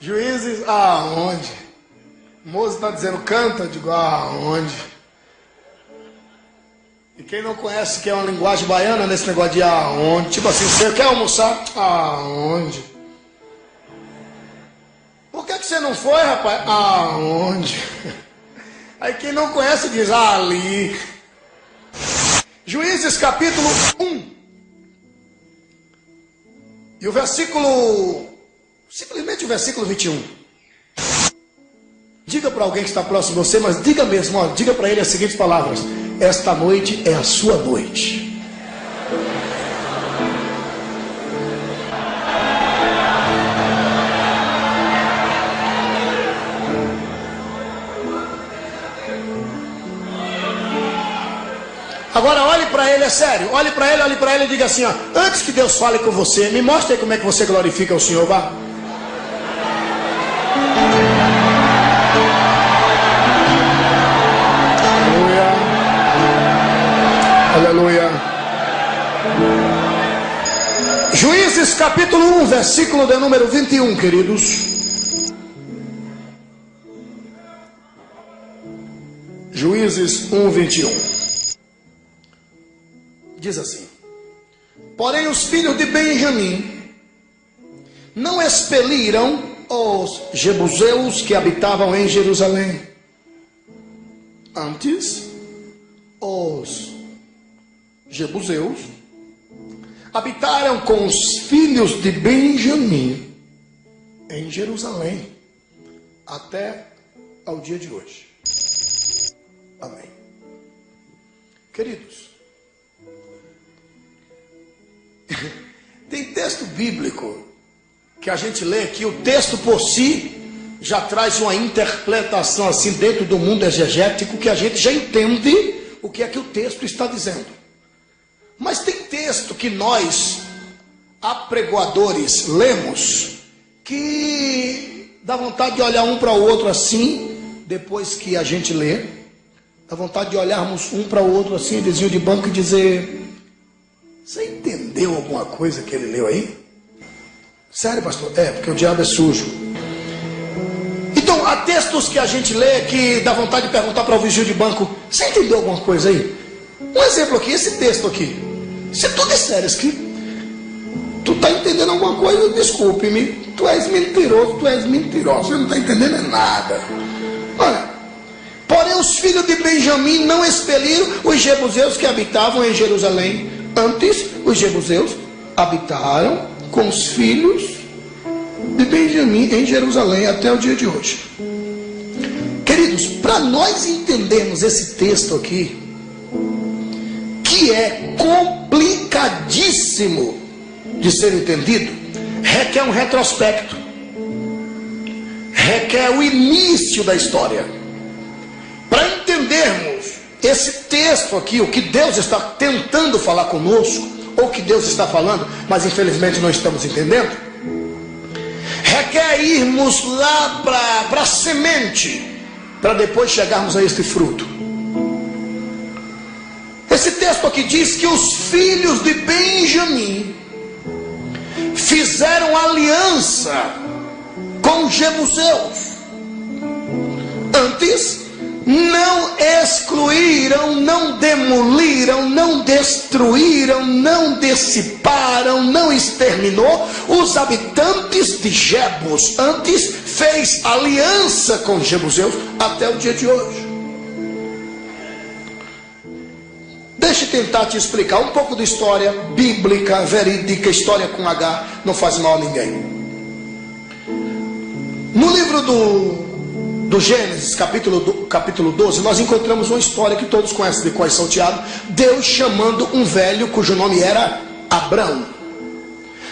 Juízes, aonde? O moço está dizendo, canta, eu digo, aonde? E quem não conhece que é uma linguagem baiana nesse negócio de aonde? Tipo assim, você quer almoçar? Aonde? Por que você não foi, rapaz? Aonde? Aí quem não conhece diz, ali. Juízes capítulo 1. E o versículo, simplesmente o versículo 21. Diga para alguém que está próximo de você, mas diga mesmo, ó, diga para ele as seguintes palavras: esta noite é a sua noite. Agora olhe para ele, é sério, olhe para ele e diga assim, ó, antes que Deus fale com você, me mostre aí como é que você glorifica o Senhor, vá. Aleluia. Juízes capítulo 1, versículo de número 21, queridos. Juízes 1, 21. Diz assim: porém os filhos de Benjamim não expeliram os jebuseus que habitavam em Jerusalém. Antes, os jebuseus habitaram com os filhos de Benjamim em Jerusalém até ao dia de hoje. Amém. Queridos, tem texto bíblico que a gente lê que o texto por si já traz uma interpretação assim dentro do mundo exegético, que a gente já entende o que é que o texto está dizendo. Mas tem texto que nós, apregoadores, lemos, que dá vontade de olhar um para o outro assim, depois que a gente lê, dá vontade de olharmos um para o outro assim, vizinho de banco, e dizer: você entendeu alguma coisa que ele leu aí? Sério, pastor? É, porque o diabo é sujo. Então, há textos que a gente lê que dá vontade de perguntar para o vizinho de banco: você entendeu alguma coisa aí? Um exemplo aqui, esse texto aqui. Se tu disseres que tu está entendendo alguma coisa, desculpe-me, tu és mentiroso, você não está entendendo nada. Olha, porém os filhos de Benjamim não expeliram os jebuseus que habitavam em Jerusalém. Antes, os jebuseus habitaram com os filhos de Benjamim em Jerusalém até o dia de hoje. Queridos, para nós entendermos esse texto aqui, que é complicadíssimo de ser entendido, requer um retrospecto, requer o início da história. Para entendermos esse texto aqui, o que Deus está tentando falar conosco, ou o que Deus está falando, mas infelizmente não estamos entendendo, requer irmos lá para a semente, para depois chegarmos a este fruto. Esse texto aqui diz que os filhos de Benjamim fizeram aliança com os jebuseus. Antes, não excluíram, não demoliram, não destruíram, não dissiparam, não exterminou os habitantes de Jebus. Antes, fez aliança com os jebuseus até o dia de hoje. Deixa eu tentar te explicar um pouco de história bíblica, verídica, história com H, não faz mal a ninguém. No livro do Gênesis, capítulo 12, nós encontramos uma história que todos conhecem de cor e salteado. Deus chamando um velho cujo nome era Abrão,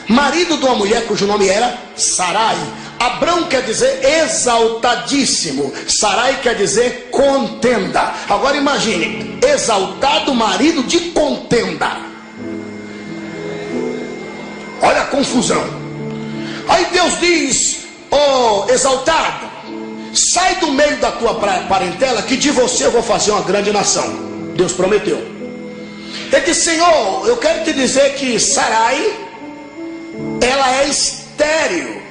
marido de uma mulher cujo nome era Sarai. Abrão quer dizer exaltadíssimo, Sarai quer dizer contenda. Agora imagine, exaltado marido de contenda. Olha a confusão. Aí Deus diz: oh exaltado, sai do meio da tua parentela, que de você eu vou fazer uma grande nação. Deus prometeu. Ele disse: Senhor, eu quero te dizer que Sarai ela é estéril.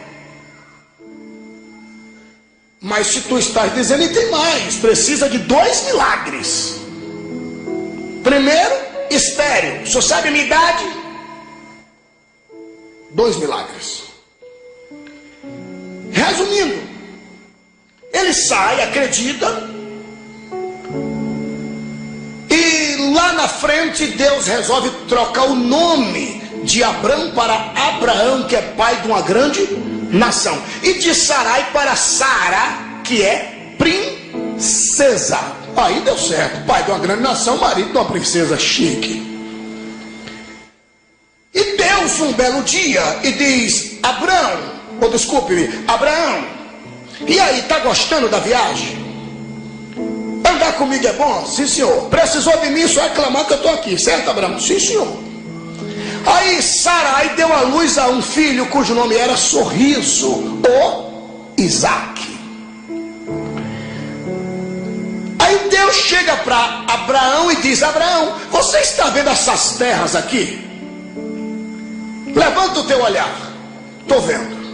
Mas se tu estás dizendo, e tem mais, precisa de 2 milagres. Primeiro, estéril. O senhor sabe a minha idade? 2 milagres. Resumindo, ele sai, acredita, e lá na frente Deus resolve trocar o nome de Abrão para Abraão, que é pai de uma grande nação, e de Sarai para Sara, que é princesa. Aí deu certo, pai de uma grande nação, marido de uma princesa chique. E Deus um belo dia e diz: Abraão, Abraão, e aí, tá gostando da viagem? Andar comigo é bom? Sim, senhor. Precisou de mim, só reclamar que eu estou aqui, certo, Abraão? Sim, senhor. Aí Sarai deu à luz a um filho cujo nome era Sorriso, ou Isaque. Aí Deus chega para Abraão e diz: Abraão, você está vendo essas terras aqui? Levanta o teu olhar. Estou vendo.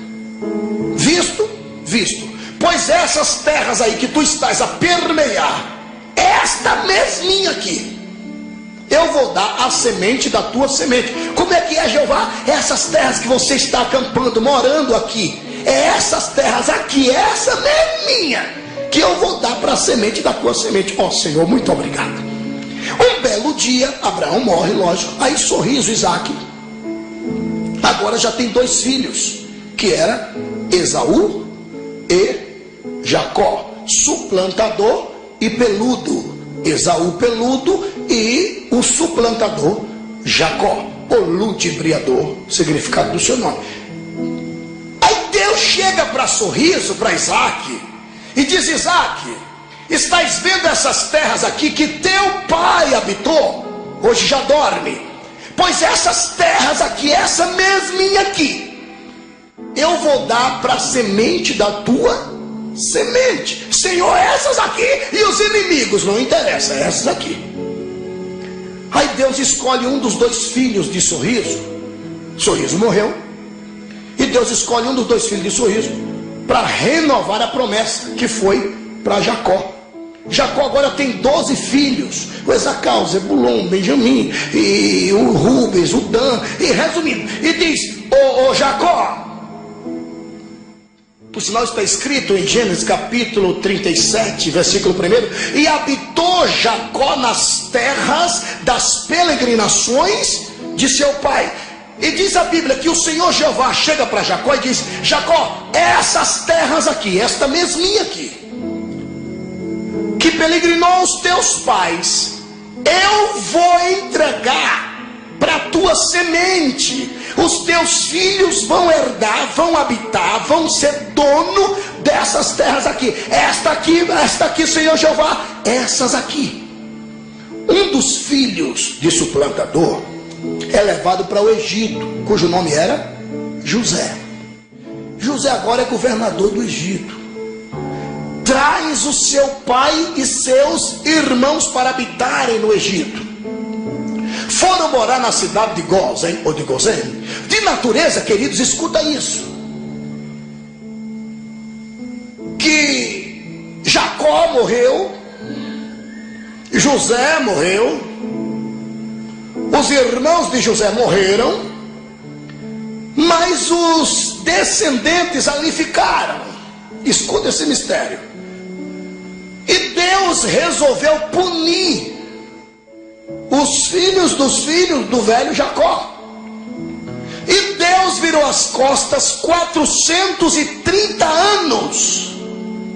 Visto? Visto. Pois essas terras aí que tu estás a permear, esta mesminha aqui, eu vou dar a semente da tua semente. Como é que é, Jeová? Essas terras que você está acampando, morando aqui, é essas terras aqui, essa mesminha, que eu vou dar para a semente da tua semente. Ó Senhor, muito obrigado. Um belo dia, Abraão morre, lógico. Aí Sorriso, Isaque, agora já tem 2 filhos, que era Esaú e Jacó, suplantador e peludo. Esaú peludo e o suplantador Jacó, o ludibriador, significado do seu nome. Aí Deus chega para Sorriso, para Isaque, e diz: Isaque, estás vendo essas terras aqui que teu pai habitou? Hoje já dorme. Pois essas terras aqui, essa mesminha aqui, eu vou dar para a semente da tua semente. Senhor, essas aqui, e os inimigos, não interessa, essas aqui. Aí Deus escolhe um dos 2 filhos de Sorriso. Sorriso morreu, e Deus escolhe um dos 2 filhos de Sorriso para renovar a promessa, que foi para Jacó. Jacó agora tem 12 filhos: o Esacal, Zebulon, Benjamim, e o Rubens, o Dan. E resumindo, e diz: ô Jacó, por sinal está escrito em Gênesis capítulo 37, versículo 1: e habitou Jacó nas terras das peregrinações de seu pai. E diz a Bíblia que o Senhor Jeová chega para Jacó e diz: Jacó, essas terras aqui, esta mesminha aqui, que peregrinou os teus pais, eu vou entregar para a tua semente. Os teus filhos vão herdar, vão habitar, vão ser dono dessas terras aqui. Esta aqui, Senhor Jeová, essas aqui. Um dos filhos de suplantador é levado para o Egito, cujo nome era José. José agora é governador do Egito. Traz o seu pai e seus irmãos para habitarem no Egito. Foram morar na cidade de Gozem, ou de Gozem. De natureza, queridos, escuta isso, que Jacó morreu, José morreu, os irmãos de José morreram, mas os descendentes ali ficaram. Escuta esse mistério. E Deus resolveu punir os filhos dos filhos do velho Jacó. E Deus virou as costas 430 anos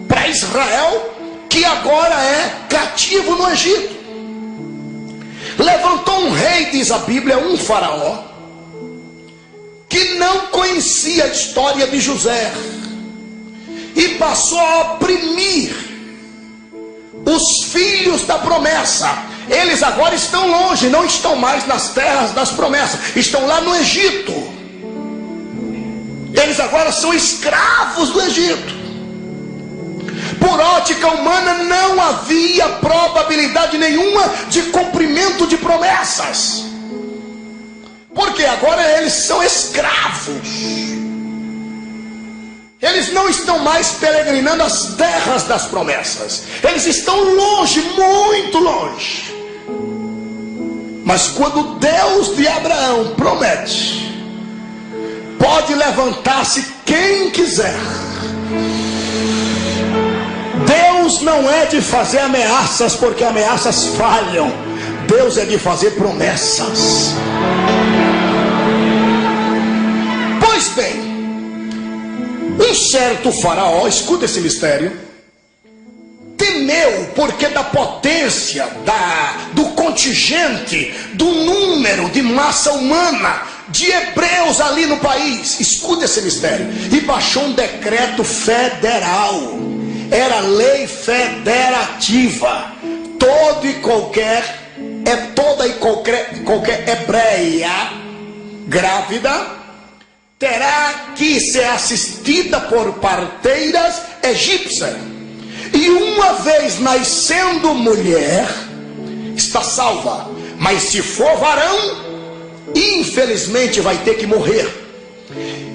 para Israel, que agora é cativo no Egito. Levantou um rei, diz a Bíblia, um faraó, que não conhecia a história de José, e passou a oprimir os filhos da promessa. Eles agora estão longe, não estão mais nas terras das promessas, estão lá no Egito. Eles agora são escravos do Egito. Por ótica humana, não havia probabilidade nenhuma de cumprimento de promessas. Porque agora eles são escravos. Eles não estão mais peregrinando as terras das promessas. Eles estão longe, muito longe. Mas quando Deus de Abraão promete, pode levantar-se quem quiser. Deus não é de fazer ameaças, porque ameaças falham. Deus é de fazer promessas. Pois bem, um certo faraó, escuta esse mistério, temeu porque da potência, do contingente, do número de massa humana, de hebreus ali no país. Escuta esse mistério. E baixou um decreto federal. Era lei federativa. Toda e qualquer hebreia grávida terá que ser assistida por parteiras egípcias. E uma vez nascendo mulher, está salva. Mas se for varão, infelizmente vai ter que morrer.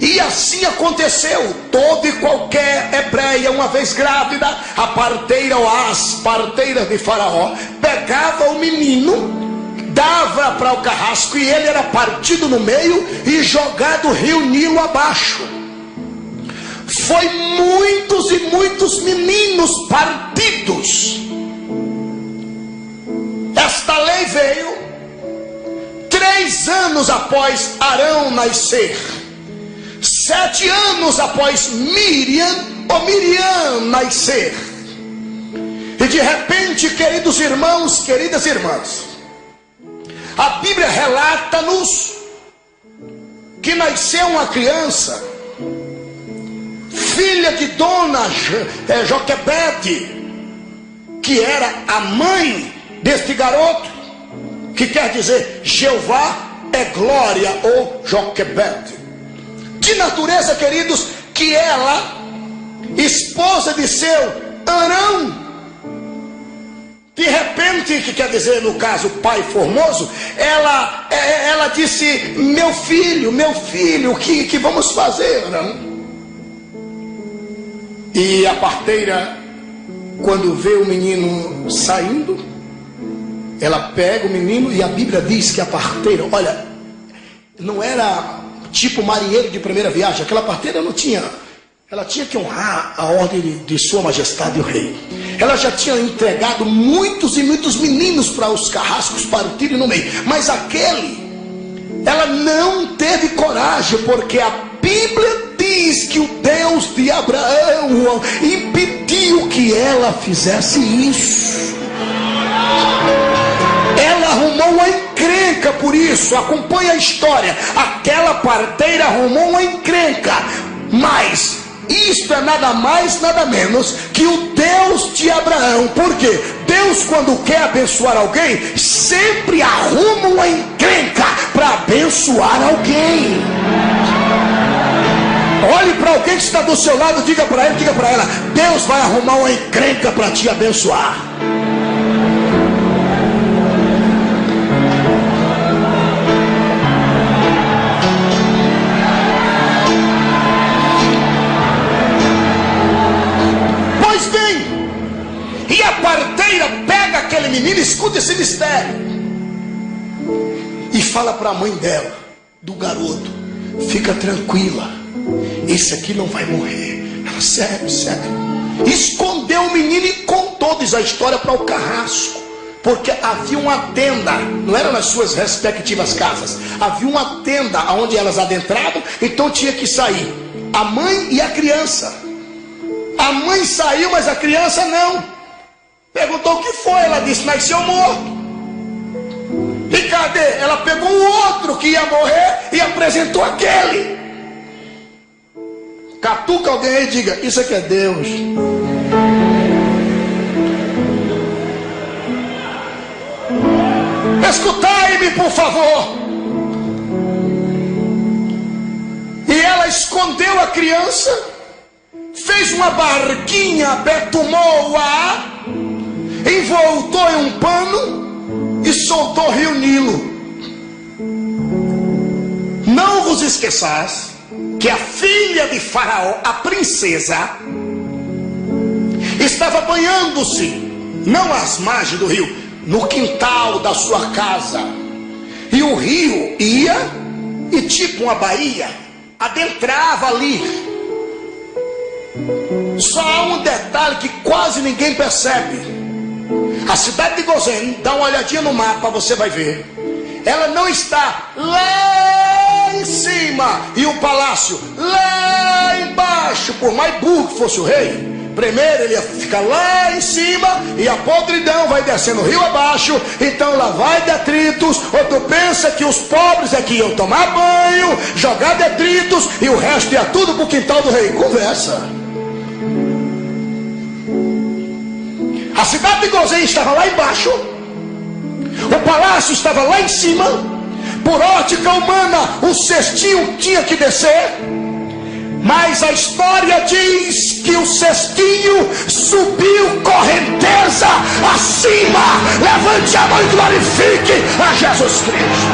E assim aconteceu. Toda e qualquer hebreia, uma vez grávida, a parteira ou as parteiras de Faraó pegava o menino, dava para o carrasco, e ele era partido no meio e jogado o rio Nilo abaixo. Foi muitos e muitos meninos partidos. Esta lei veio 3 anos após Arão nascer, 7 anos após Miriam nascer. E de repente, queridos irmãos, queridas irmãs, a Bíblia relata-nos que nasceu uma criança, filha de Dona Joquebede, que era a mãe deste garoto, que quer dizer Jeová é glória, ou Joquebede. De natureza, queridos, que ela, esposa de seu Arão, de repente, que quer dizer no caso pai formoso, ela disse: meu filho, o que vamos fazer, Arão? E a parteira, quando vê o menino saindo, ela pega o menino, e a Bíblia diz que a parteira, olha, não era tipo marinheiro de primeira viagem. Aquela parteira não tinha, ela tinha que honrar a ordem de sua majestade o rei. Ela já tinha entregado muitos e muitos meninos para os carrascos partirem no meio, mas aquele, ela não teve coragem, porque a Bíblia diz que o Deus de Abraão impediu que ela fizesse isso. Ela arrumou uma encrenca por isso. Acompanha a história. Aquela parteira arrumou uma encrenca. Mas isto é nada mais, nada menos que o Deus de Abraão. Por quê? Deus, quando quer abençoar alguém, sempre arruma uma encrenca para abençoar alguém. Olhe para alguém que está do seu lado, diga para ele, diga para ela: Deus vai arrumar uma encrenca para te abençoar. Pois bem, e a parteira pega aquele menino, escuta esse mistério, e fala para a mãe dela, do garoto: fica tranquila, esse aqui não vai morrer. Ela: sério. Escondeu o menino e contou-lhes a história para o carrasco, porque havia uma tenda, não era nas suas respectivas casas, havia uma tenda onde elas adentravam, então tinha que sair a mãe e a criança. A mãe saiu, mas a criança não. Perguntou o que foi, ela disse: nasceu morto. E cadê? Ela pegou o outro que ia morrer e apresentou aquele. Catuca alguém aí e diga: isso aqui é Deus. Escutai-me, por favor. E ela escondeu a criança, fez uma barquinha, betumou-a, envoltou em um pano e soltou o rio Nilo. vos esqueçais que a filha de Faraó, a princesa, estava banhando-se, não às margens do rio, no quintal da sua casa. E o rio ia, e tipo uma baía, adentrava ali. Só há um detalhe que quase ninguém percebe. A cidade de Gozém, dá uma olhadinha no mapa, você vai ver. Ela não está lá em cima e o palácio lá embaixo. Por mais burro que fosse o rei, primeiro ele ia ficar lá em cima e a podridão vai descendo rio abaixo. Então lá vai detritos. Ou tu pensa que os pobres é que iam tomar banho, jogar detritos e o resto ia tudo pro quintal do rei? Conversa. A cidade de Gozém estava lá embaixo, o palácio estava lá em cima. Por ótica humana, o cestinho tinha que descer, mas a história diz que o cestinho subiu correnteza acima. Levante a mão e glorifique a Jesus Cristo.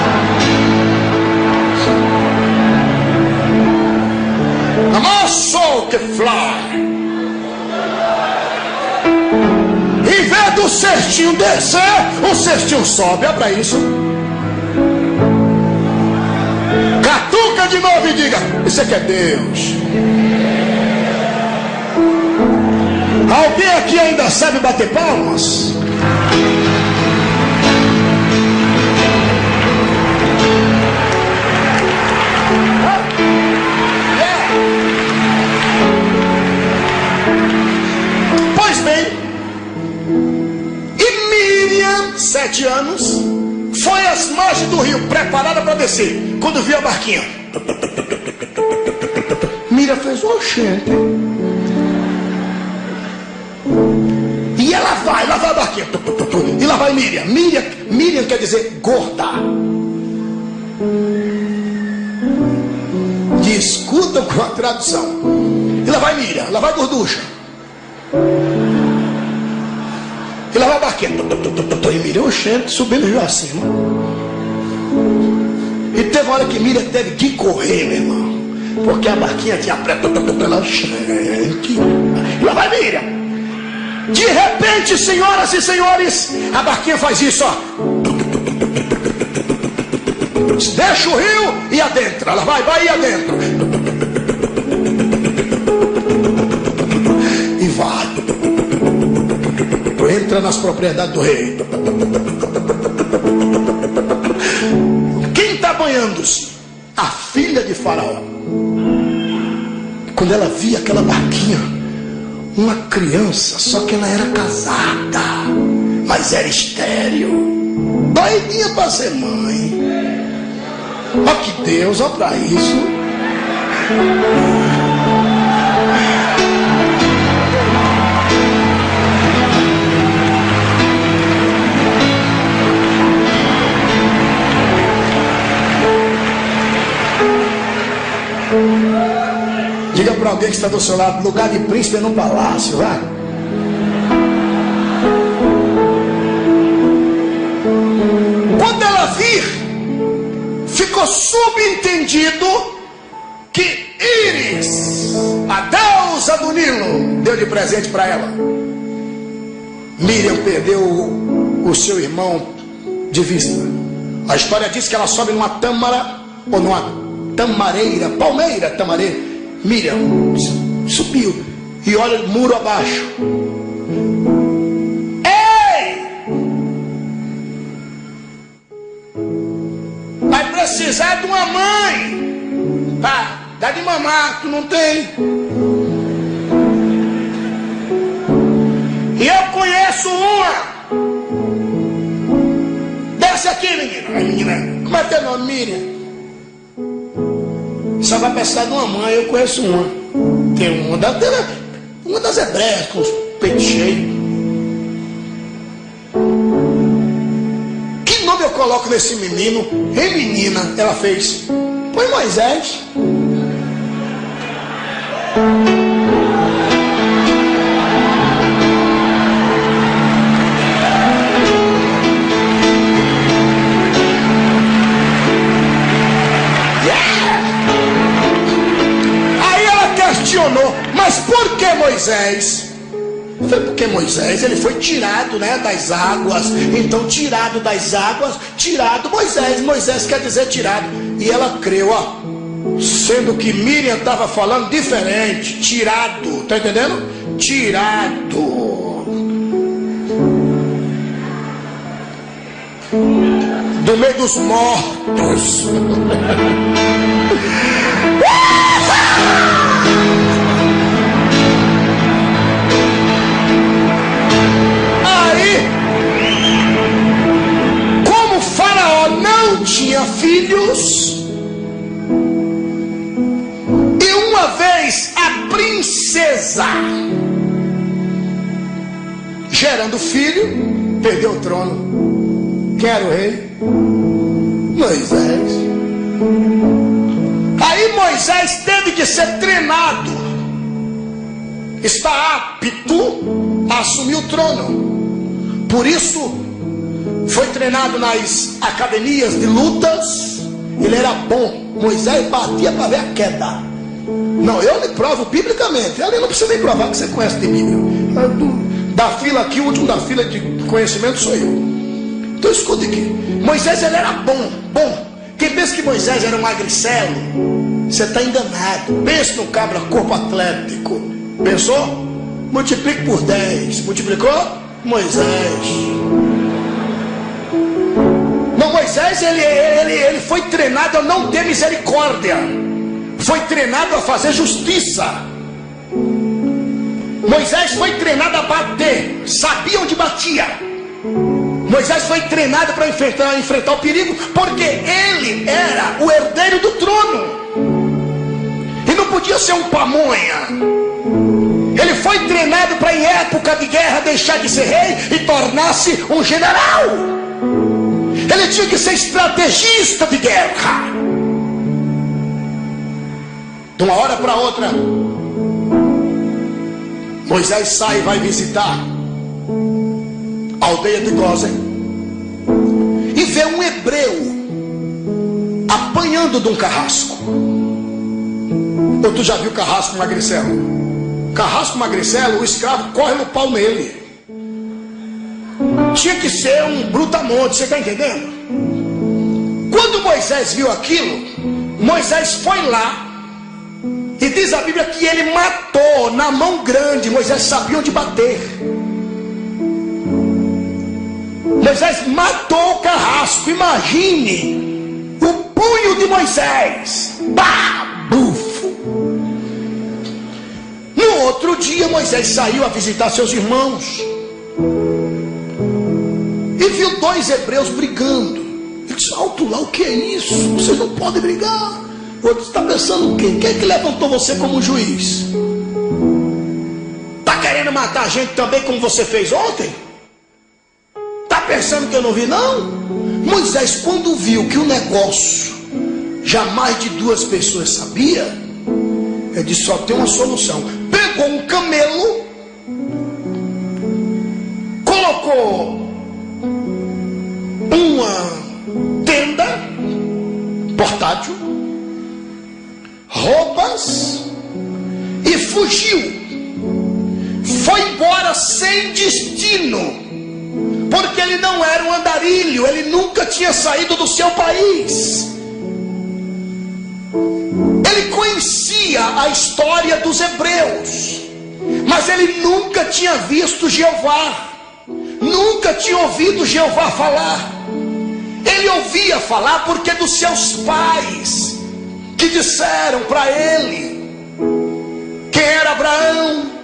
A maior sol que fly. Em vez do cestinho descer, o cestinho sobe. Abra isso. Catuca de novo e diga: isso aqui é Deus. Alguém aqui ainda sabe bater palmas? Pois bem, 7 anos, foi às margens do rio, preparada para descer. Quando viu a barquinha, Miriam fez um oxente. E ela vai a barquinha. E lá vai Miriam. Miriam quer dizer gorda. Discutam com a tradução. E lá vai Miriam, lá vai gorducha. E lá vai a barquinha. E Miriam oxente, subindo já acima. E teve uma hora que Miriam teve que correr, meu irmão, porque a barquinha tinha pela gente. E lá vai Miriam. De repente, senhoras e senhores, a barquinha faz isso, ó. Deixa o rio e adentra. Ela vai e adentra. E vai. Entra nas propriedades do rei. Quem está banhando-se? A filha de Faraó. Quando ela via aquela barquinha, uma criança, só que ela era casada, mas era estéril, doidinha para ser mãe. Ó que Deus, ó para isso. Diga para alguém que está do seu lado: lugar de príncipe é no palácio, vai. Quando ela vir, ficou subentendido que Íris, a deusa do Nilo, deu de presente para ela. Miriam perdeu o seu irmão de vista. A história diz que ela sobe numa tâmara, ou numa tamareira, palmeira, tamareira. Miriam subiu e olha o muro abaixo. Ei! Vai precisar de uma mãe. Tá, dá de mamar, tu não tem. E eu conheço uma. Desce aqui, menina. Ai, menina, como é teu nome, Miriam? Só vai precisar de uma mãe. Eu conheço uma. Tem uma das hebreias com os peitos cheios. Que nome eu coloco nesse menino? Ei, menina, ela fez. Põe Moisés. Yeah! Foi porque Moisés, ele foi tirado, né, das águas. Então, tirado das águas, tirado Moisés. Moisés quer dizer tirado. E ela creu, ó. Sendo que Miriam estava falando diferente. Tirado, tá entendendo? Tirado do meio dos mortos. Aí, como Faraó não tinha filhos, e uma vez a princesa gerando filho, perdeu o trono. Quem era o rei? Moisés. Aí Moisés teve que ser treinado, está apto a assumir o trono. Por isso foi treinado nas academias de lutas. Ele era bom. Moisés batia para ver a queda. Não, eu lhe provo biblicamente. Eu não preciso nem provar que você conhece de Bíblia. Da fila aqui, o último da fila de conhecimento sou eu. Então escuta aqui. Moisés, ele era bom. Quem pensa que Moisés era um magricelo, você está enganado. Pensa no cabra corpo atlético. Pensou? Multiplique por 10. Multiplicou? Moisés. Não, Moisés, ele foi treinado a não ter misericórdia. Foi treinado a fazer justiça. Moisés foi treinado a bater. Sabia onde batia. Moisés foi treinado para enfrentar o perigo, porque ele era o herdeiro do trono. E não podia ser um pamonha. Ele foi treinado para, em época de guerra, deixar de ser rei e tornar-se um general. Ele tinha que ser estrategista de guerra. De uma hora para outra, Moisés sai e vai visitar a aldeia de Gósen e vê um hebreu apanhando de um carrasco. Ou tu já viu carrasco magricelo? Carrasco magricelo, o escravo corre no pau nele. Tinha que ser um brutamonte, você está entendendo? Quando Moisés viu aquilo, Moisés foi lá. E diz a Bíblia que ele matou na mão grande. Moisés sabia onde bater. Moisés matou o carrasco. Imagine o punho de Moisés. Pá, bufo. No outro dia Moisés saiu a visitar seus irmãos e viu dois hebreus brigando. Ele disse: alto lá, o que é isso? Vocês não podem brigar. Você está pensando o quê? Quem é que levantou você como juiz? Está querendo matar a gente também como você fez ontem? Está pensando que eu não vi, não? Moisés, quando viu que o negócio já mais de 2 pessoas sabia, ele disse: só tem uma solução. Pegou um camelo, colocou uma tenda portátil, roupas, e fugiu. Foi embora sem destino, porque ele não era um andarilho, ele nunca tinha saído do seu país. Ele conhecia a história dos hebreus, mas ele nunca tinha visto Jeová, nunca tinha ouvido Jeová falar. Ele ouvia falar porque dos seus pais, que disseram para ele quem era Abraão.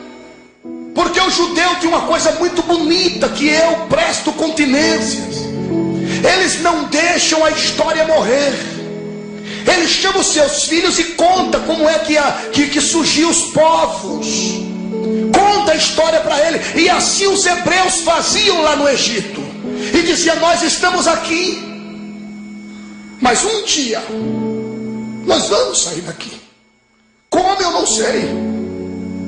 Porque o judeu tem uma coisa muito bonita, que eu presto continências. Eles não deixam a história morrer. Eles chamam os seus filhos e conta como é que surgiu os povos. Conta a história para ele. E assim os hebreus faziam lá no Egito. E diziam: nós estamos aqui, mas um dia nós vamos sair daqui. Como eu não sei.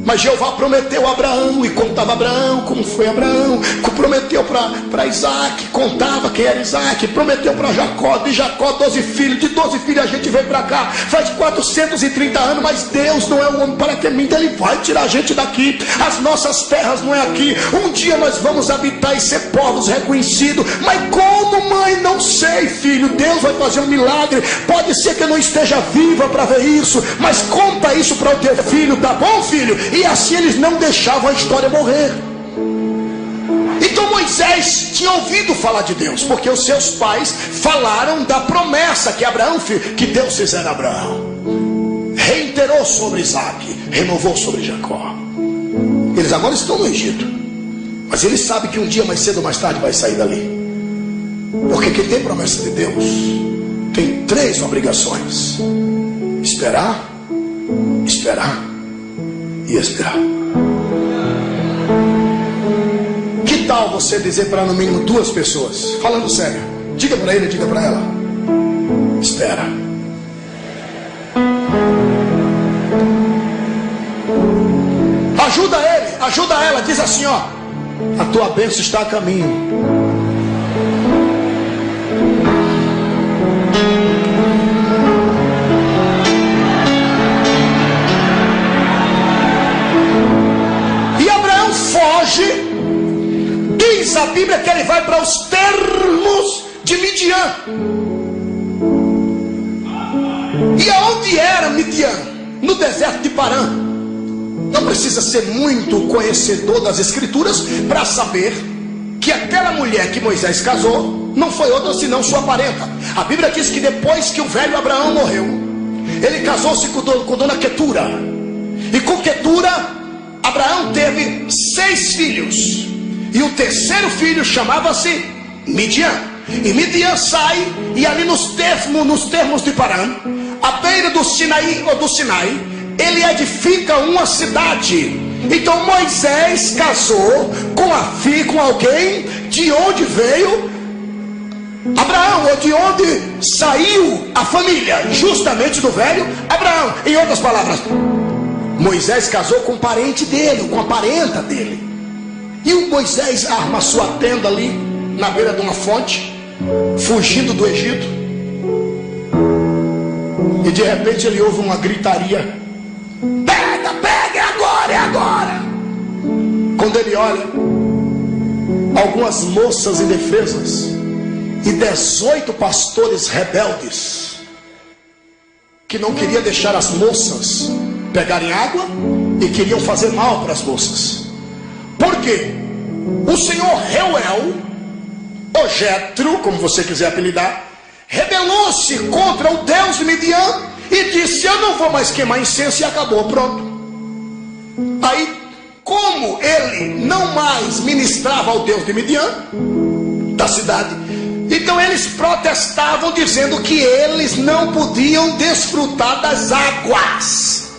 Mas Jeová prometeu a Abraão, e contava Abraão como foi Abraão, prometeu para Isaac, contava quem era Isaac, prometeu para Jacó, de Jacó 12 filhos, de 12 filhos a gente veio para cá, faz 430 anos, mas Deus não é um homem para que minta, Ele vai tirar a gente daqui, as nossas terras não é aqui, um dia nós vamos habitar e ser povos reconhecidos, mas como, mãe? Não sei, filho, Deus vai fazer um milagre, pode ser que eu não esteja viva para ver isso, mas conta isso para o teu filho, tá bom, filho? E assim eles não deixavam a história morrer. Então Moisés tinha ouvido falar de Deus, porque os seus pais falaram da promessa que Deus fizera a Abraão. Reiterou sobre Isaac, renovou sobre Jacó. Eles agora estão no Egito, mas eles sabem que um dia mais cedo ou mais tarde vai sair dali. Porque quem tem promessa de Deus tem 3 obrigações: esperar, esperar e esperar. Que tal você dizer para no mínimo 2 pessoas, falando sério, diga para ele, diga para ela: espera. Ajuda ele, ajuda ela, diz assim, ó: a tua bênção está a caminho. Diz a Bíblia que ele vai para os termos de Midian. E aonde era Midian? No deserto de Parã. Não precisa ser muito conhecedor das escrituras para saber que aquela mulher que Moisés casou não foi outra senão sua parenta. A Bíblia diz que depois que o velho Abraão morreu, ele casou-se com dona Quetura. E com Quetura Abraão teve 6 filhos. E o terceiro filho chamava-se Midian. E Midian sai, e ali nos termos de Parã, à beira do Sinai, ele edifica uma cidade. Então Moisés casou com alguém de onde veio Abraão, ou de onde saiu a família, justamente do velho Abraão. Em outras palavras, Moisés casou com um parente dele, com a parenta dele. E o Moisés arma sua tenda ali na beira de uma fonte, fugindo do Egito. E de repente ele ouve uma gritaria: pega, pega, é agora, é agora. Quando ele olha, algumas moças indefesas e 18 pastores rebeldes, que não queriam deixar as moças pegarem água e queriam fazer mal para as moças. Por quê? O senhor Reuel, ou Jetro, como você quiser apelidar, rebelou-se contra o Deus de Midian e disse: eu não vou mais queimar incenso, e acabou, pronto. Aí, como ele não mais ministrava ao Deus de Midian, da cidade, então eles protestavam dizendo que eles não podiam desfrutar das águas.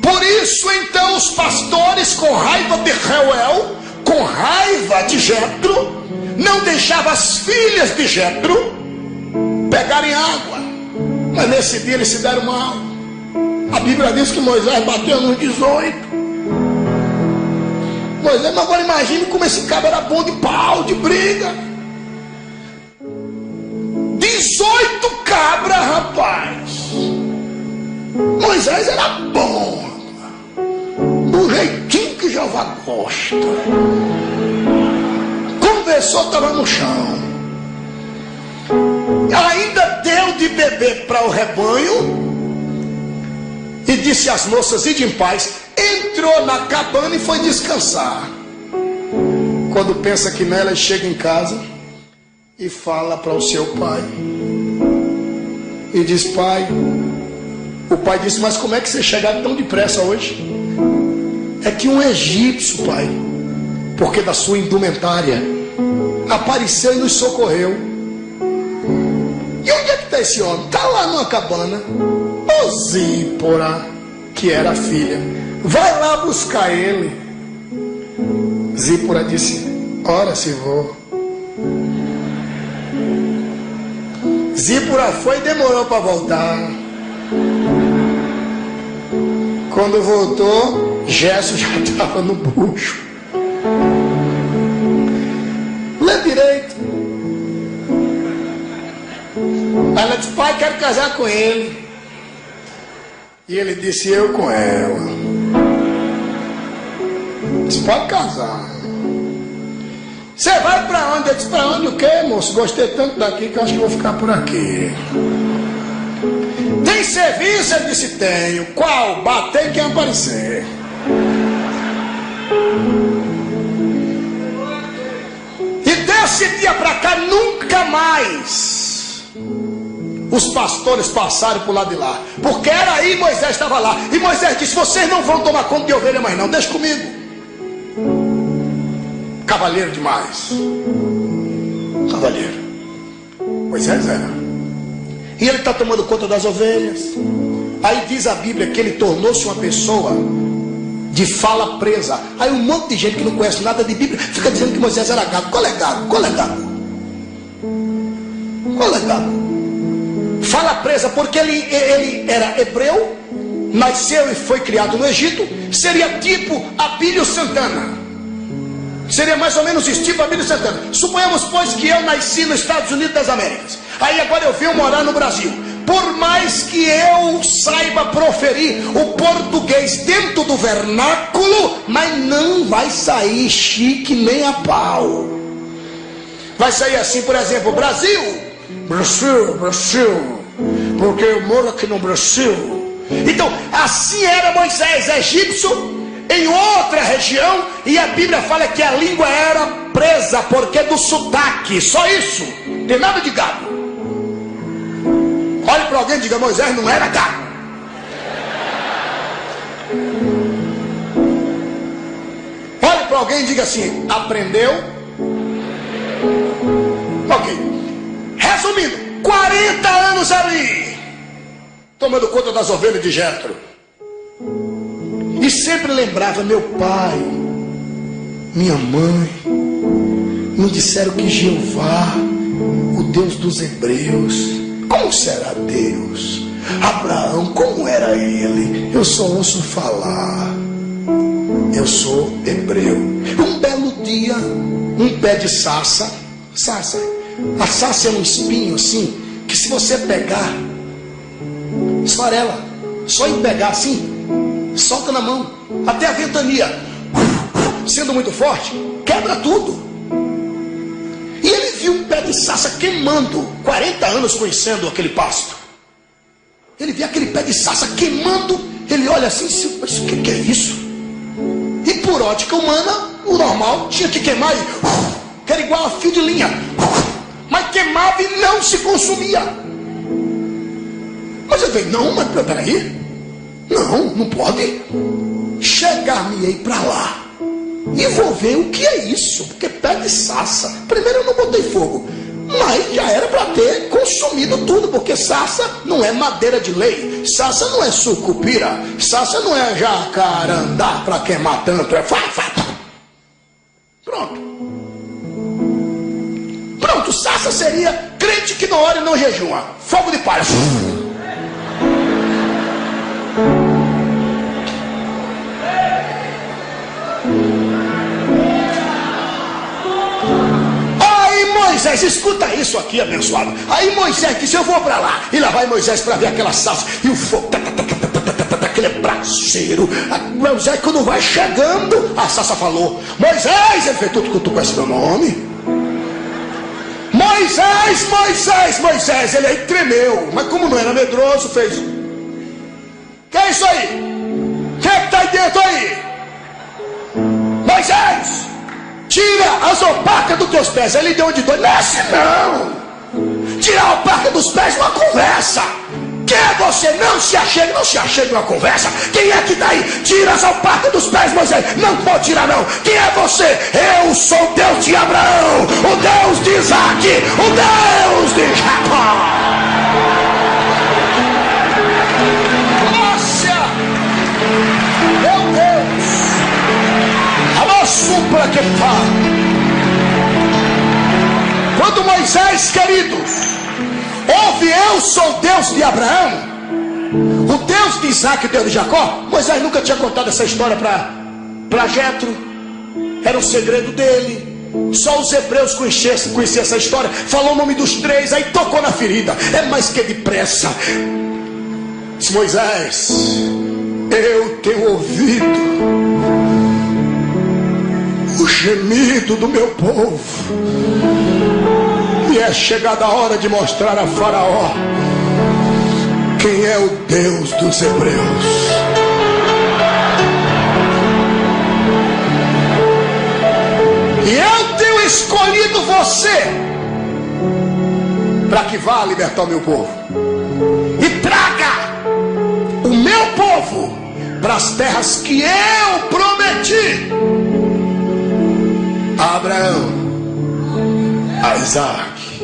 Por isso então os pastores, com raiva de Reuel, com raiva de Jetro, não deixavam as filhas de Jetro pegarem água. Mas nesse dia eles se deram mal. A Bíblia diz que Moisés bateu nos 18. Moisés, mas agora imagine como esse cabra era bom de pau, de briga. 18 cabras, rapaz. Moisés era bom, do jeitinho que Jeová gosta. Conversou, estava no chão. Ainda deu de beber para o rebanho e disse às moças: ide em paz. Entrou na cabana e foi descansar. Quando pensa que nela, chega em casa e fala para o seu pai e diz: pai. O pai disse: mas como é que você chegaram tão depressa hoje? É que um egípcio, pai, porque da sua indumentária, apareceu e nos socorreu. E onde é que está esse homem? Está lá numa cabana. Ô Zípora, que era a filha, vai lá buscar ele. Zípora disse: ora se vou. Zípora foi e demorou para voltar. Quando voltou, Gerson já estava no bucho. Lê direito. Ela disse: pai, quero casar com ele. E ele disse: eu com ela. Disse: pode casar. Você vai pra onde? Eu disse: pra onde o quê, moço? Gostei tanto daqui que eu acho que vou ficar por aqui. Tem serviço? Ele disse: tenho. Qual? Bater quem aparecer. E desse dia pra cá, nunca mais os pastores passaram por lado de lá. Porque era aí, Moisés estava lá. E Moisés disse: vocês não vão tomar conta de ovelha mais não, deixa comigo. Cavalheiro demais. Cavalheiro. Moisés era. E ele está tomando conta das ovelhas. Aí diz a Bíblia que ele tornou-se uma pessoa de fala presa. Aí um monte de gente que não conhece nada de Bíblia fica dizendo que Moisés era gado. Qual é gado? Qual é gado? Qual é gado? Fala presa porque ele era hebreu, nasceu e foi criado no Egito. Seria tipo Abílio Santana. Seria mais ou menos isso, tipo Abílio Santana. Suponhamos, pois, que eu nasci nos Estados Unidos das Américas. Aí agora eu venho morar no Brasil. Por mais que eu saiba proferir o português dentro do vernáculo, mas não vai sair chique nem a pau. Vai sair assim, por exemplo: Brasil, Brasil, Brasil, porque eu moro aqui no Brasil. Então, assim era Moisés, egípcio, em outra região, e a Bíblia fala que a língua era presa, porque do sotaque, só isso, não tem nada de gado. Olhe para alguém e diga: Moisés não era gado. Olhe para alguém e diga assim: aprendeu. Ok. Resumindo, 40 anos ali, tomando conta das ovelhas de Jetro. E sempre lembrava: meu pai, minha mãe me disseram que Jeová, o Deus dos hebreus, como será Deus? Abraão, como era ele? Eu só ouço falar. Eu sou hebreu. Um belo dia, um pé de sarça. A sarça é um espinho assim, que se você pegar, esfarela. Só em pegar assim, solta na mão. Até a ventania, sendo muito forte, quebra tudo. E ele viu um pé de sarça queimando. 40 anos conhecendo aquele pasto. Ele viu aquele pé de sarça queimando. Ele olha assim: mas o que é isso? E por ótica humana, o normal tinha que queimar e que era igual a fio de linha. Mas queimava e não se consumia. Mas eu falei: não, mas peraí. Não pode. Chegar-me-ei para lá e vou ver o que é isso. Porque pé de sarça, primeiro eu não botei fogo, mas já era para ter consumido tudo. Porque sarça não é madeira de lei, sarça não é sucupira, sarça não é jacarandá para queimar tanto. É Pronto, sarça seria crente que não ora e não jejua. Fogo de palha. Moisés, escuta isso aqui, abençoado. Aí Moisés disse: eu vou para lá. E lá vai Moisés para ver aquela sarça. E o fogo, aquele braceiro. Moisés, quando vai chegando, a sarça falou: Moisés. Ele fez: tu conhece meu nome? Moisés, Moisés, Moisés. Ele aí tremeu, mas como não era medroso, fez: que é isso aí? O que é que está aí dentro aí? Moisés, tira as opacas dos teus pés. Ele deu de doido: desce não. Tirar a opaca dos pés numa conversa. Quem é você? Não se achegue numa conversa. Quem é que está aí? Tira as opacas dos pés, Moisés. Não pode tirar não. Quem é você? Eu sou o Deus de Abraão, o Deus de Isaac, o Deus de Jacó. Nossa, meu Deus. Supra que pá. Quando Moisés, queridos, ouve: eu sou Deus de Abraão, O Deus de Isaac e o Deus de Jacó. Moisés nunca tinha contado essa história para Jetro. Era um segredo dele. Só os hebreus conheciam essa história. Falou o nome dos três, aí tocou na ferida. É mais que depressa. Disse: Moisés, eu tenho ouvido o gemido do meu povo, e é chegada a hora de mostrar a Faraó quem é o Deus dos hebreus. E eu tenho escolhido você para que vá libertar o meu povo e traga o meu povo para as terras que eu prometi a Abraão, a Isaac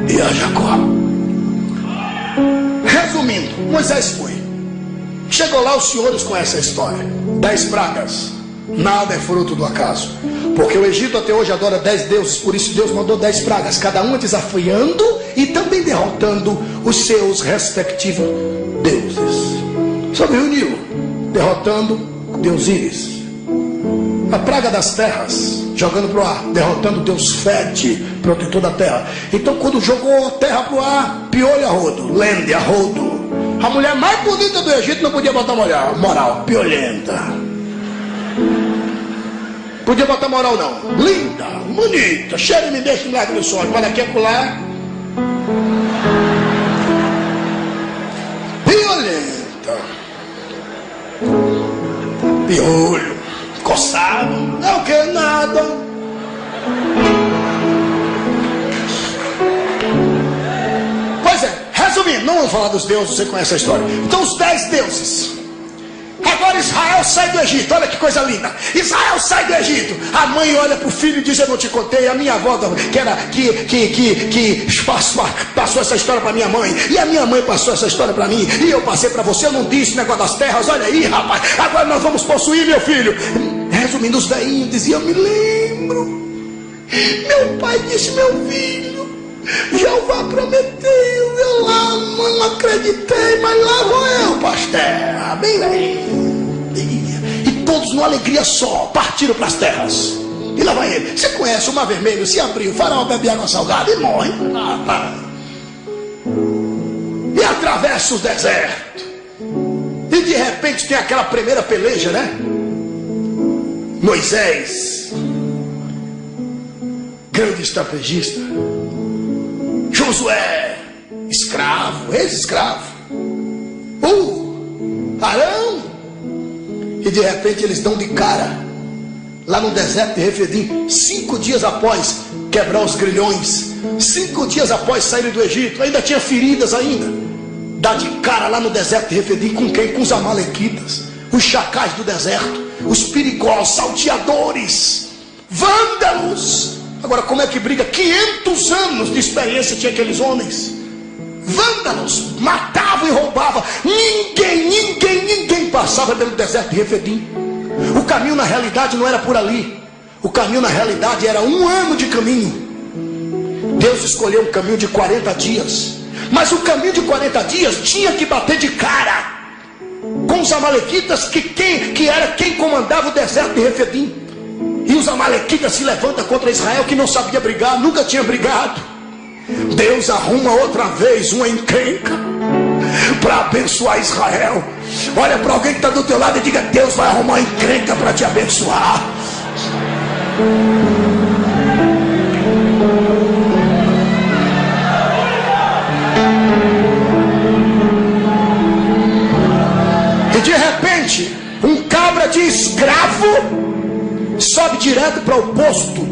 e a Jacó. Resumindo, Moisés foi. Chegou lá, os senhores conhecem a história. 10 pragas. Nada é fruto do acaso, porque o Egito até hoje adora 10 deuses. Por isso Deus mandou 10 pragas, cada uma desafiando e também derrotando os seus respectivos deuses. Só viu o Nilo derrotando Deus Íris. A praga das terras, jogando para o ar, derrotando Deus Fete, protetor da terra. Então quando jogou a terra para o ar, piolho a rodo, lende a rodo. A mulher mais bonita do Egito não podia botar moral, piolenta. Podia botar moral não. Linda, bonita, cheira e me deixa em lágrimas de sonho. Para aqui acolá. Piolenta. Piolho. Coçado. Não quer nada. Pois é, resumindo, não vamos falar dos deuses, você conhece a história. Então os 10 deuses. Agora Israel sai do Egito. Olha que coisa linda. Israel sai do Egito. A mãe olha para o filho e diz: eu não te contei. A minha avó que passou essa história para minha mãe, e a minha mãe passou essa história para mim, e eu passei para você. Eu não disse o negócio das terras. Olha aí, rapaz, agora nós vamos possuir meu filho. Resumindo, os velhinhos diziam: eu me lembro, meu pai disse, meu filho, Jeová prometeu, eu lá não acreditei, mas lá vou eu, pastor, bem velho. E todos numa alegria só partiram para as terras. E lá vai ele. Você conhece o Mar Vermelho? Se abriu, o Faraó bebe água salgada e morre. E atravessa o deserto. E de repente tem aquela primeira peleja, né? Moisés, grande estrategista. Josué, escravo, ex-escravo. Arão. E de repente eles dão de cara lá no deserto de Refidim, 5 dias após quebrar os grilhões, 5 dias após sair do Egito, ainda tinha feridas ainda. Dá de cara lá no deserto de Refidim com quem? Com os amalequitas, os chacais do deserto, os perigosos, salteadores, vândalos. Agora, como é que briga? 500 anos de experiência tinha aqueles homens. Vândalos, matavam e roubavam. Ninguém passava pelo deserto de Refidim. O caminho na realidade não era por ali. O caminho na realidade era 1 ano de caminho. Deus escolheu um caminho de 40 dias. Mas o caminho de 40 dias tinha que bater de cara com os amalequitas, que era quem comandava o deserto de Refidim. E os amalequitas se levantam contra Israel, que não sabia brigar, nunca tinha brigado. Deus arruma outra vez uma encrenca para abençoar Israel. Olha para alguém que está do teu lado e diga: Deus vai arrumar uma encrenca para te abençoar. E de repente, um cabra de escravo sobe direto para o posto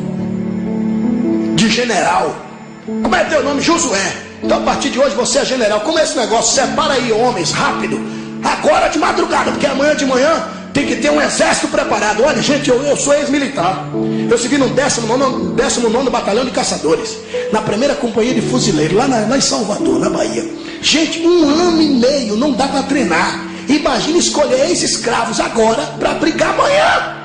de general. Como é teu nome? Josué. Então a partir de hoje você é general. Como é esse negócio? Separa aí homens, rápido. Agora de madrugada, porque amanhã de manhã tem que ter um exército preparado. Olha, gente, eu sou ex-militar. Eu servi no 19º Batalhão de Caçadores, na primeira companhia de fuzileiros, lá em Salvador, na Bahia. Gente, 1 ano e meio não dá para treinar. Imagina escolher ex-escravos agora para brigar amanhã.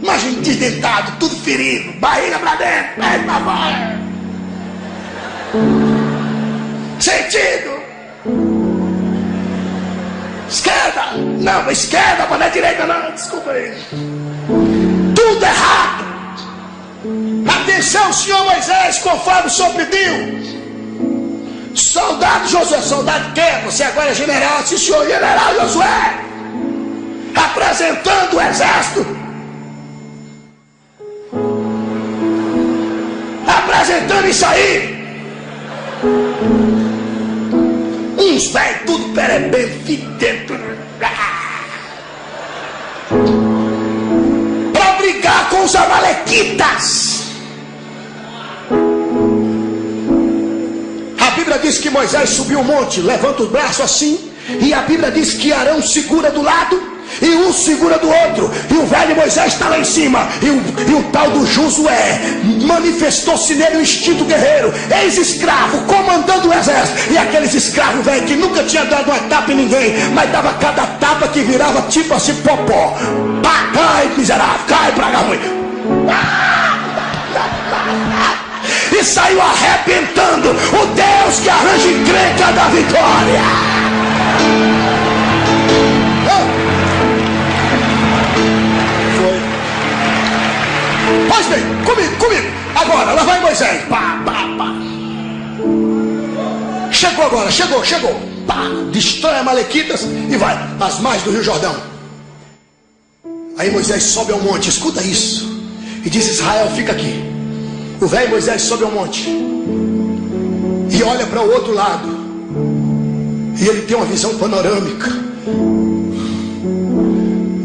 Imagine desdentado, tudo ferido, barriga pra dentro, pé pra fora. Sentido. Esquerda. Não, esquerda, mas não é direita não. Desculpa aí. Tudo errado. Atenção, senhor Moisés, conforme o senhor pediu. Soldado Josué, soldado quer? Você agora é general. Sim, senhor, general Josué. Apresentando o exército. Apresentando isso aí. Uns velhos tudo perebento, fedendo, para brigar com os amalequitas. A Bíblia diz que Moisés subiu o monte, levanta os braços assim, e a Bíblia diz que Arão segura do lado e um segura do outro, e o velho Moisés está lá em cima, e o tal do Josué manifestou-se nele o instinto guerreiro, ex-escravo, comandando o exército, e aqueles escravos velho que nunca tinha dado uma tapa em ninguém, mas dava cada tapa que virava tipo assim popó. Pá, cai miserável, cai praga ruim, e saiu arrebentando. O Deus que arranja encrenca da vitória. Pois bem, comigo. Agora, lá vai Moisés. Pá, pá, pá. Chegou agora, chegou. Pá, destrói a Amalequitas e vai às margens do Rio Jordão. Aí Moisés sobe ao monte, escuta isso. E diz: Israel, fica aqui. O velho Moisés sobe ao monte e olha para o outro lado. E ele tem uma visão panorâmica.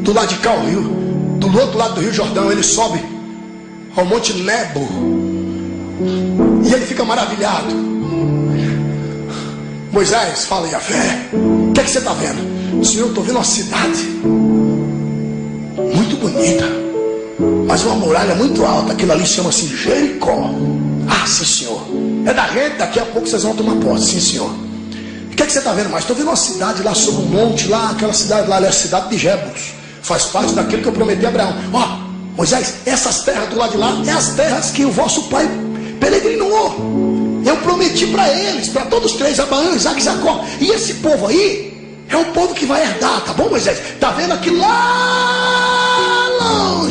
Do lado de cá o rio, do outro lado do Rio Jordão, ele sobe ao Monte Nebo. E ele fica maravilhado. Moisés fala: Yahvé, o que é que você está vendo? Senhor, eu estou vendo uma cidade muito bonita, mas uma muralha muito alta. Aquilo ali chama-se Jericó. Ah, sim, senhor. É da gente, daqui a pouco vocês vão tomar posse. Sim, senhor. O que é que você está vendo mais? Estou vendo uma cidade lá sobre um monte, lá, aquela cidade lá, é a cidade de Jebus. Faz parte daquilo que eu prometi a Abraão. Ó, Moisés, essas terras do lado de lá é as terras que o vosso pai peregrinou. Eu prometi para eles, para todos três, Abraão, Isaac e Jacó. E esse povo aí é o povo que vai herdar, tá bom, Moisés? Tá vendo aqui lá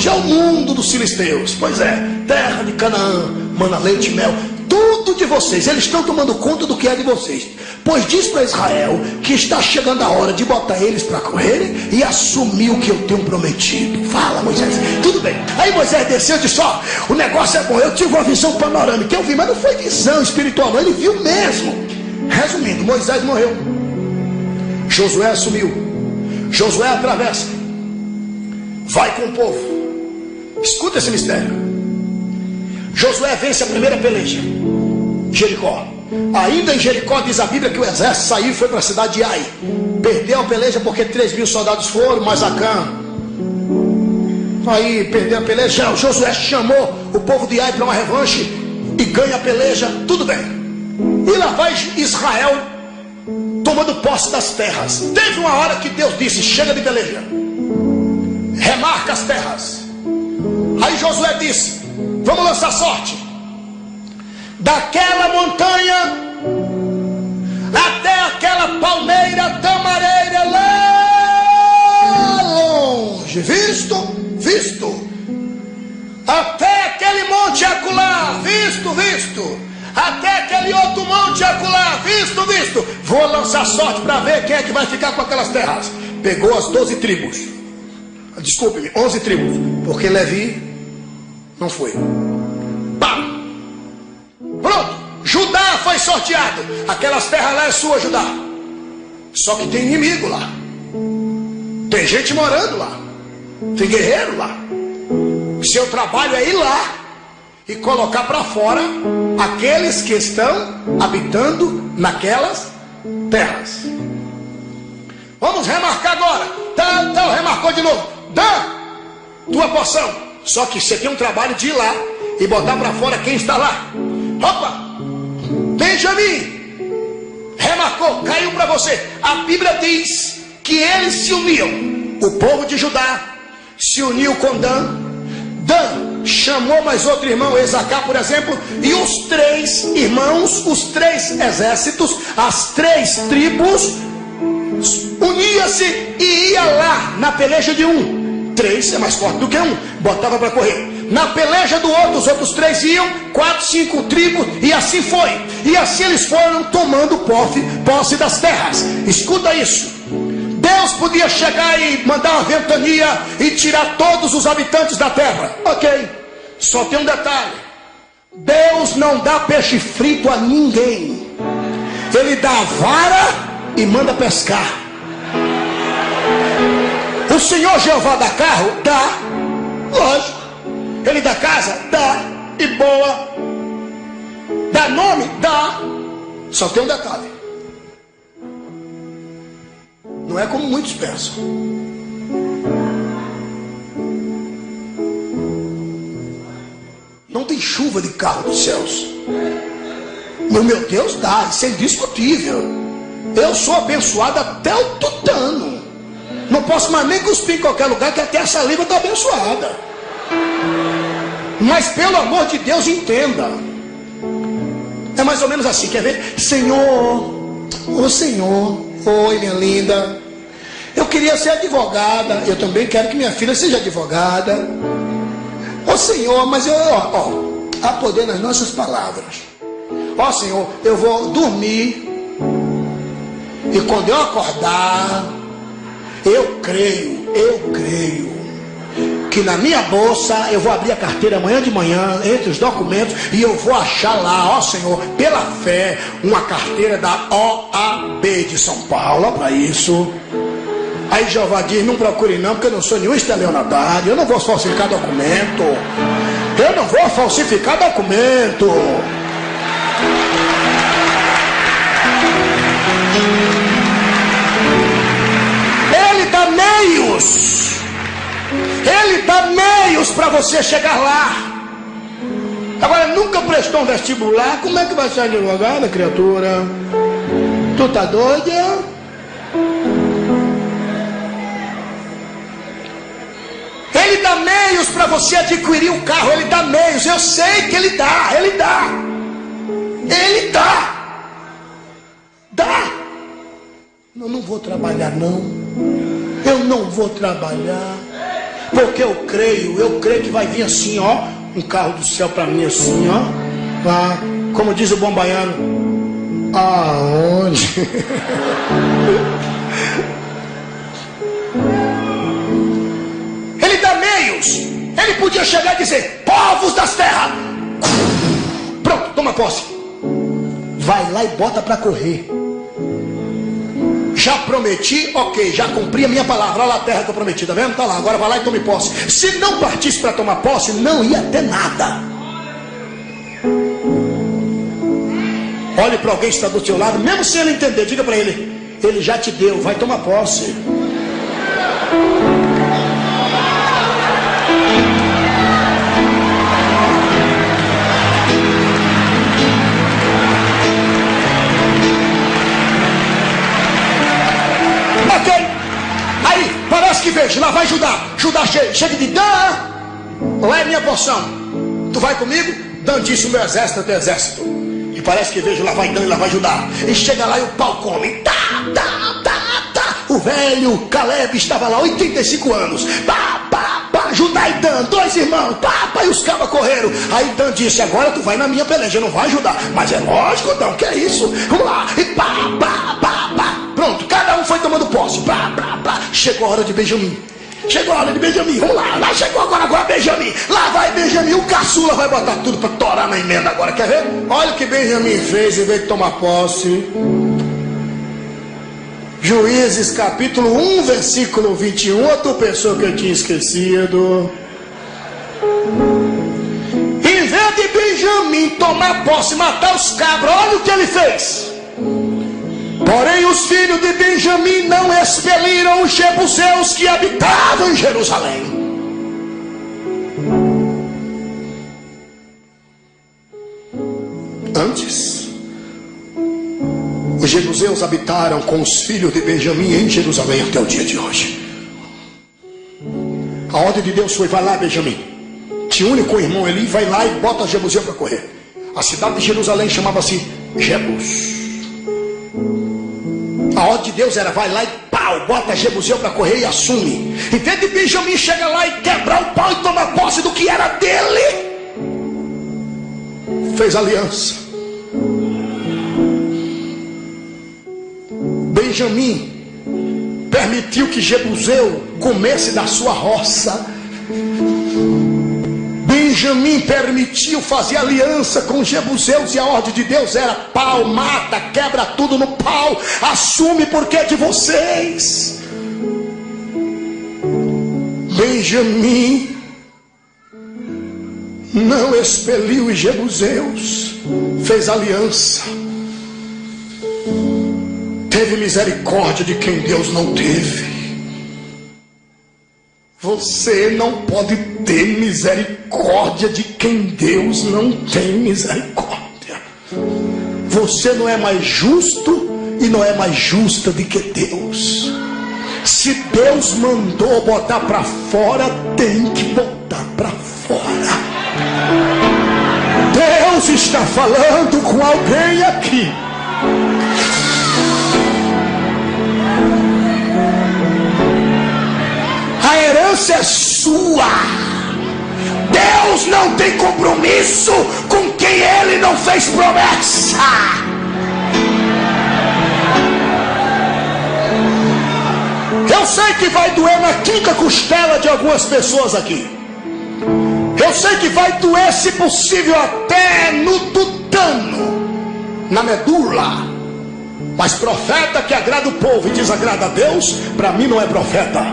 longe é o mundo dos filisteus. Pois é, terra de Canaã, mana leite e mel. Tudo de vocês, eles estão tomando conta do que é de vocês. Pois diz para Israel que está chegando a hora de botar eles para correrem e assumir o que eu tenho prometido. Fala, Moisés. Tudo bem. Aí Moisés desceu e disse: ó, o negócio é bom. Eu tive uma visão panorâmica. Eu vi, mas não foi visão espiritual, não. Ele viu mesmo. Resumindo, Moisés morreu. Josué assumiu. Josué atravessa. Vai com o povo. Escuta esse mistério. Josué vence a primeira peleja, Jericó. Ainda em Jericó diz a Bíblia que o exército saiu e foi para a cidade de Ai. Perdeu a peleja porque 3.000 soldados foram, mas Acã. Aí perdeu a peleja. Josué chamou o povo de Ai para uma revanche e ganha a peleja. Tudo bem. E lá vai Israel tomando posse das terras. Teve uma hora que Deus disse: chega de peleja, remarca as terras. Aí Josué disse: vamos lançar sorte. Daquela montanha até aquela palmeira tamareira lá longe. Visto. Até aquele monte acolá. Visto. Até aquele outro monte acolá. Visto. Vou lançar sorte para ver quem é que vai ficar com aquelas terras. Pegou as 12 tribos. Desculpe-me, 11 tribos. Porque Levi não foi. Pá! Pronto, Judá foi sorteado. Aquelas terras lá é sua, Judá. Só que tem inimigo lá. Tem gente morando lá. Tem guerreiro lá. Seu trabalho é ir lá e colocar para fora aqueles que estão habitando naquelas terras. Vamos remarcar agora. Tá, remarcou de novo. Dá tua porção. Só que você tem um trabalho de ir lá e botar para fora quem está lá. Opa! Benjamim remarcou, caiu para você. A Bíblia diz que eles se uniam. O povo de Judá se uniu com Dan. Dan chamou mais outro irmão, Esacar, por exemplo, e os 3 irmãos, os 3 exércitos, as 3 tribos, unia-se e ia lá na peleja de um. 3 é mais forte do que um, botava para correr. Na peleja do outro, os outros 3 iam, 4, 5 tribos, e assim foi. E assim eles foram tomando posse das terras. Escuta isso. Deus podia chegar e mandar uma ventania e tirar todos os habitantes da terra. Ok, só tem um detalhe. Deus não dá peixe frito a ninguém. Ele dá a vara e manda pescar. O Senhor Jeová dá carro? Dá, lógico. Ele dá casa? Dá, e boa. Dá nome? Dá. Só tem um detalhe. Não é como muitos pensam. Não tem chuva de carro dos céus. Meu Deus, dá, isso é indiscutível. Eu sou abençoado até o tutano. Não posso mais nem cuspir em qualquer lugar, que até a saliva está abençoada. Mas pelo amor de Deus, entenda. É mais ou menos assim, quer ver? Senhor, ô Senhor, oi minha linda, eu queria ser advogada. Eu também quero que minha filha seja advogada. Ô Senhor, mas há poder nas nossas palavras. Ó Senhor, eu vou dormir, e quando eu acordar, eu creio que na minha bolsa eu vou abrir a carteira amanhã de manhã, entre os documentos, e eu vou achar lá, ó Senhor, pela fé, uma carteira da OAB de São Paulo. Ó, para isso. Aí Jeová diz: não procure não, porque eu não sou nenhum estelionatário, eu não vou falsificar documento. Eu não vou falsificar documento. Ele dá meios. Ele dá meios para você chegar lá. Agora, nunca prestou um vestibular, como é que vai ser advogada, criatura? Tu tá doida? Ele dá meios para você adquirir o carro. Ele dá meios, eu sei que ele dá. Eu não vou trabalhar não. Eu não vou trabalhar, porque eu creio que vai vir assim, ó, um carro do céu para mim assim, ó. Ah, como diz o bom baiano, aonde? Ele dá meios. Ele podia chegar e dizer: povos das terras, pronto, toma posse. Vai lá e bota para correr. Já prometi, ok, já cumpri a minha palavra. Olha lá a terra que eu prometi, tá vendo? Tá lá, agora vai lá e tome posse. Se não partisse para tomar posse, não ia ter nada. Olhe para alguém que está do seu lado, mesmo sem ele entender, diga para ele: ele já te deu, vai tomar posse. Ok, aí parece que vejo, lá vai Judá chega de Dan, lá é minha porção, tu vai comigo? Dan disse: o meu exército é teu exército. E parece que vejo, lá vai Dan e lá vai Judá, e chega lá e o pau come. O velho Caleb estava lá, 85 anos. Judá e Dan, 2 irmãos. E os cabas correram. Aí Dan disse: agora tu vai na minha peleja, não vai ajudar. Mas é lógico, Dan, que é isso? Vamos lá. E pronto, cada um foi tomando posse. Chegou a hora de Benjamim. Vamos lá, lá chegou agora Benjamim. Lá vai Benjamim, o caçula vai botar tudo para torar na emenda agora. Quer ver? Olha o que Benjamim fez em vez de tomar posse. Juízes capítulo 1, versículo 21. Ou tu pensou que eu tinha esquecido? Em vez de Benjamim tomar posse, matar os cabras, olha o que ele fez. Porém os filhos de Benjamim não expeliram os jebuseus que habitavam em Jerusalém. Antes, os jebuseus habitaram com os filhos de Benjamim em Jerusalém até o dia de hoje. A ordem de Deus foi: vai lá, Benjamim, se une com o irmão Eli, vai lá e bota Jebuseu para correr. A cidade de Jerusalém chamava-se Jebus. A ordem de Deus era: vai lá e pau, bota Jebuseu para correr e assume. Em vez de Benjamim chegar lá e quebrar o pau e tomar posse do que era dele, fez aliança. Benjamim permitiu que Jebuseu comesse da sua roça. Benjamim permitiu fazer aliança com Jebuseus, e a ordem de Deus era: pau, mata, quebra tudo no pau, assume porque é de vocês. Benjamim não expeliu os Jebuseus, fez aliança, teve misericórdia de quem Deus não teve. Você não pode ter misericórdia de quem Deus não tem misericórdia. Você não é mais justo e não é mais justa do que Deus. Se Deus mandou botar para fora, tem que botar para fora. Deus está falando com alguém aqui. A herança é sua. Deus não tem compromisso com quem Ele não fez promessa. Eu sei que vai doer na quinta costela de algumas pessoas aqui. Eu sei que vai doer, se possível, até no tutano, na medula. Mas profeta que agrada o povo e desagrada a Deus, para mim não é profeta.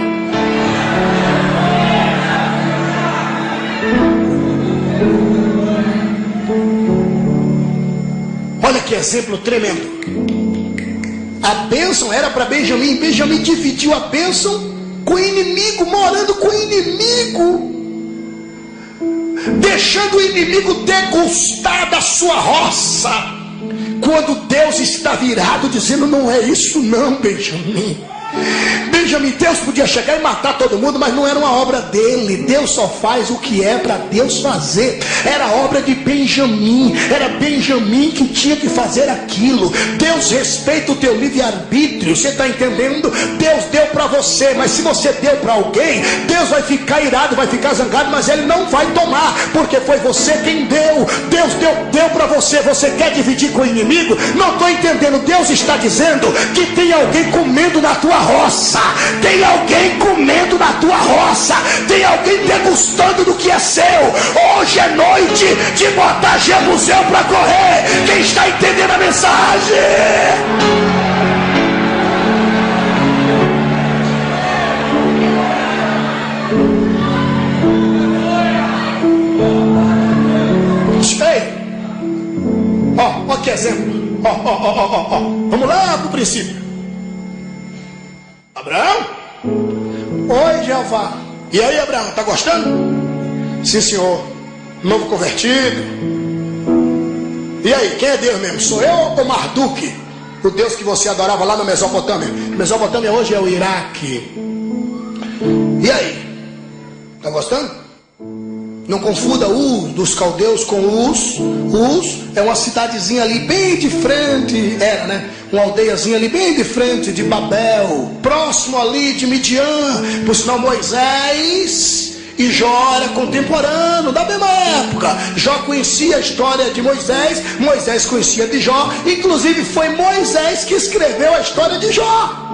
Olha que exemplo tremendo. A bênção era para Benjamim. Benjamim dividiu a bênção com o inimigo, morando com o inimigo, deixando o inimigo degustar da sua roça, quando Deus está virado dizendo: não é isso não, Benjamim. Benjamim, Deus podia chegar e matar todo mundo, mas não era uma obra dele. Deus só faz o que é para Deus fazer. Era a obra de Benjamim. Era Benjamim que tinha que fazer aquilo. Deus respeita o teu livre-arbítrio. Você está entendendo? Deus deu para você, mas se você deu para alguém, Deus vai ficar irado, vai ficar zangado, mas Ele não vai tomar, porque foi você quem deu. Deus deu para você. Você quer dividir com o inimigo? Não estou entendendo. Deus está dizendo que tem alguém comendo na tua roça, tem alguém comendo na tua roça, tem alguém degustando do que é seu. Hoje é noite de botar Jebuseu para correr. Quem está entendendo a mensagem? Ei, ó que exemplo. Ó. Vamos lá para o princípio. Abraão? Oi, Jeová. E aí, Abraão, tá gostando? Sim, senhor. Novo convertido. E aí, quem é Deus mesmo? Sou eu ou Marduk? O Deus que você adorava lá na Mesopotâmia. Mesopotâmia hoje é o Iraque. E aí? Tá gostando? Não confunda Ur dos caldeus com Uz. Uz é uma cidadezinha ali bem de frente, era, né? Uma aldeiazinha ali bem de frente de Babel, próximo ali de Midian. Por sinal, Moisés e Jó era contemporâneo, da mesma época. Jó conhecia a história de Moisés, Moisés conhecia de Jó. Inclusive foi Moisés que escreveu a história de Jó.